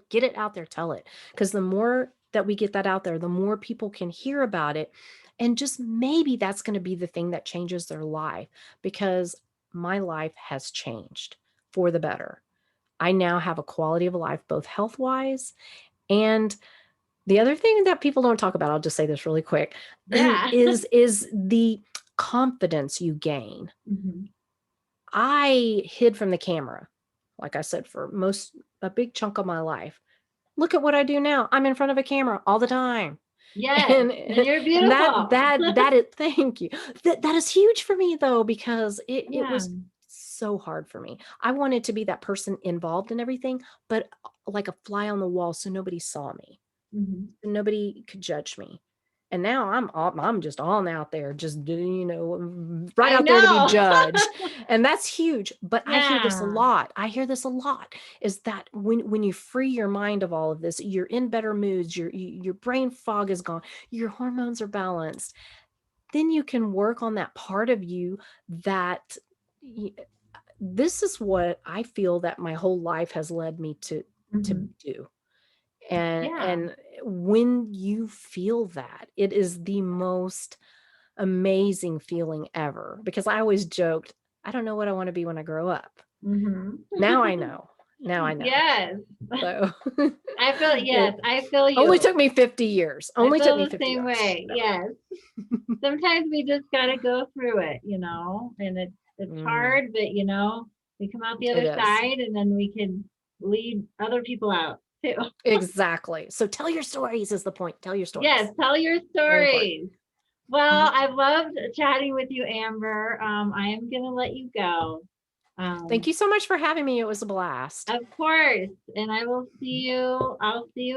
get it out there, tell it, because the more that we get that out there, the more people can hear about it, and just maybe that's going to be the thing that changes their life, because my life has changed for the better. I now have a quality of life, both health wise, and the other thing that people don't talk about, I'll just say this really quick, is the confidence you gain. Mm-hmm. I hid from the camera, like I said, for a big chunk of my life. Look at what I do now. I'm in front of a camera all the time. Yes, And you're and beautiful. that is, thank you. That is huge for me though, because it Yeah. was so hard for me. I wanted to be that person involved in everything, but like a fly on the wall, so nobody saw me. Mhm. Nobody could judge me. And now I'm just on out there, just right I out there to be know. judged. And that's huge. But I hear this a Yeah. lot. Is that when you free your mind of all of this, you're in better moods, your brain fog is gone, your hormones are balanced. Then you can work on that part of you that this is what I feel that my whole life has led me to Mhm. do. Yeah. And when you feel that, it is the most amazing feeling ever, because I always joked, I don't know what I want to be when I grow up. Mhm. Now I know. Yes. So Yes, it I feel only you. took me 50 years. I Only took feel me the 50 same years. way. So. Yes. Sometimes we just got to go through it, and it's hard, but we come out the It other is. side and then we can lead other people out too. Exactly. So tell your stories is the point. Tell your Yes, stories. tell your Very important. stories. Well, I loved chatting with you, Amber. I am going to let you go. Thank you so much for having me. It was a blast. Of course. And I'll see you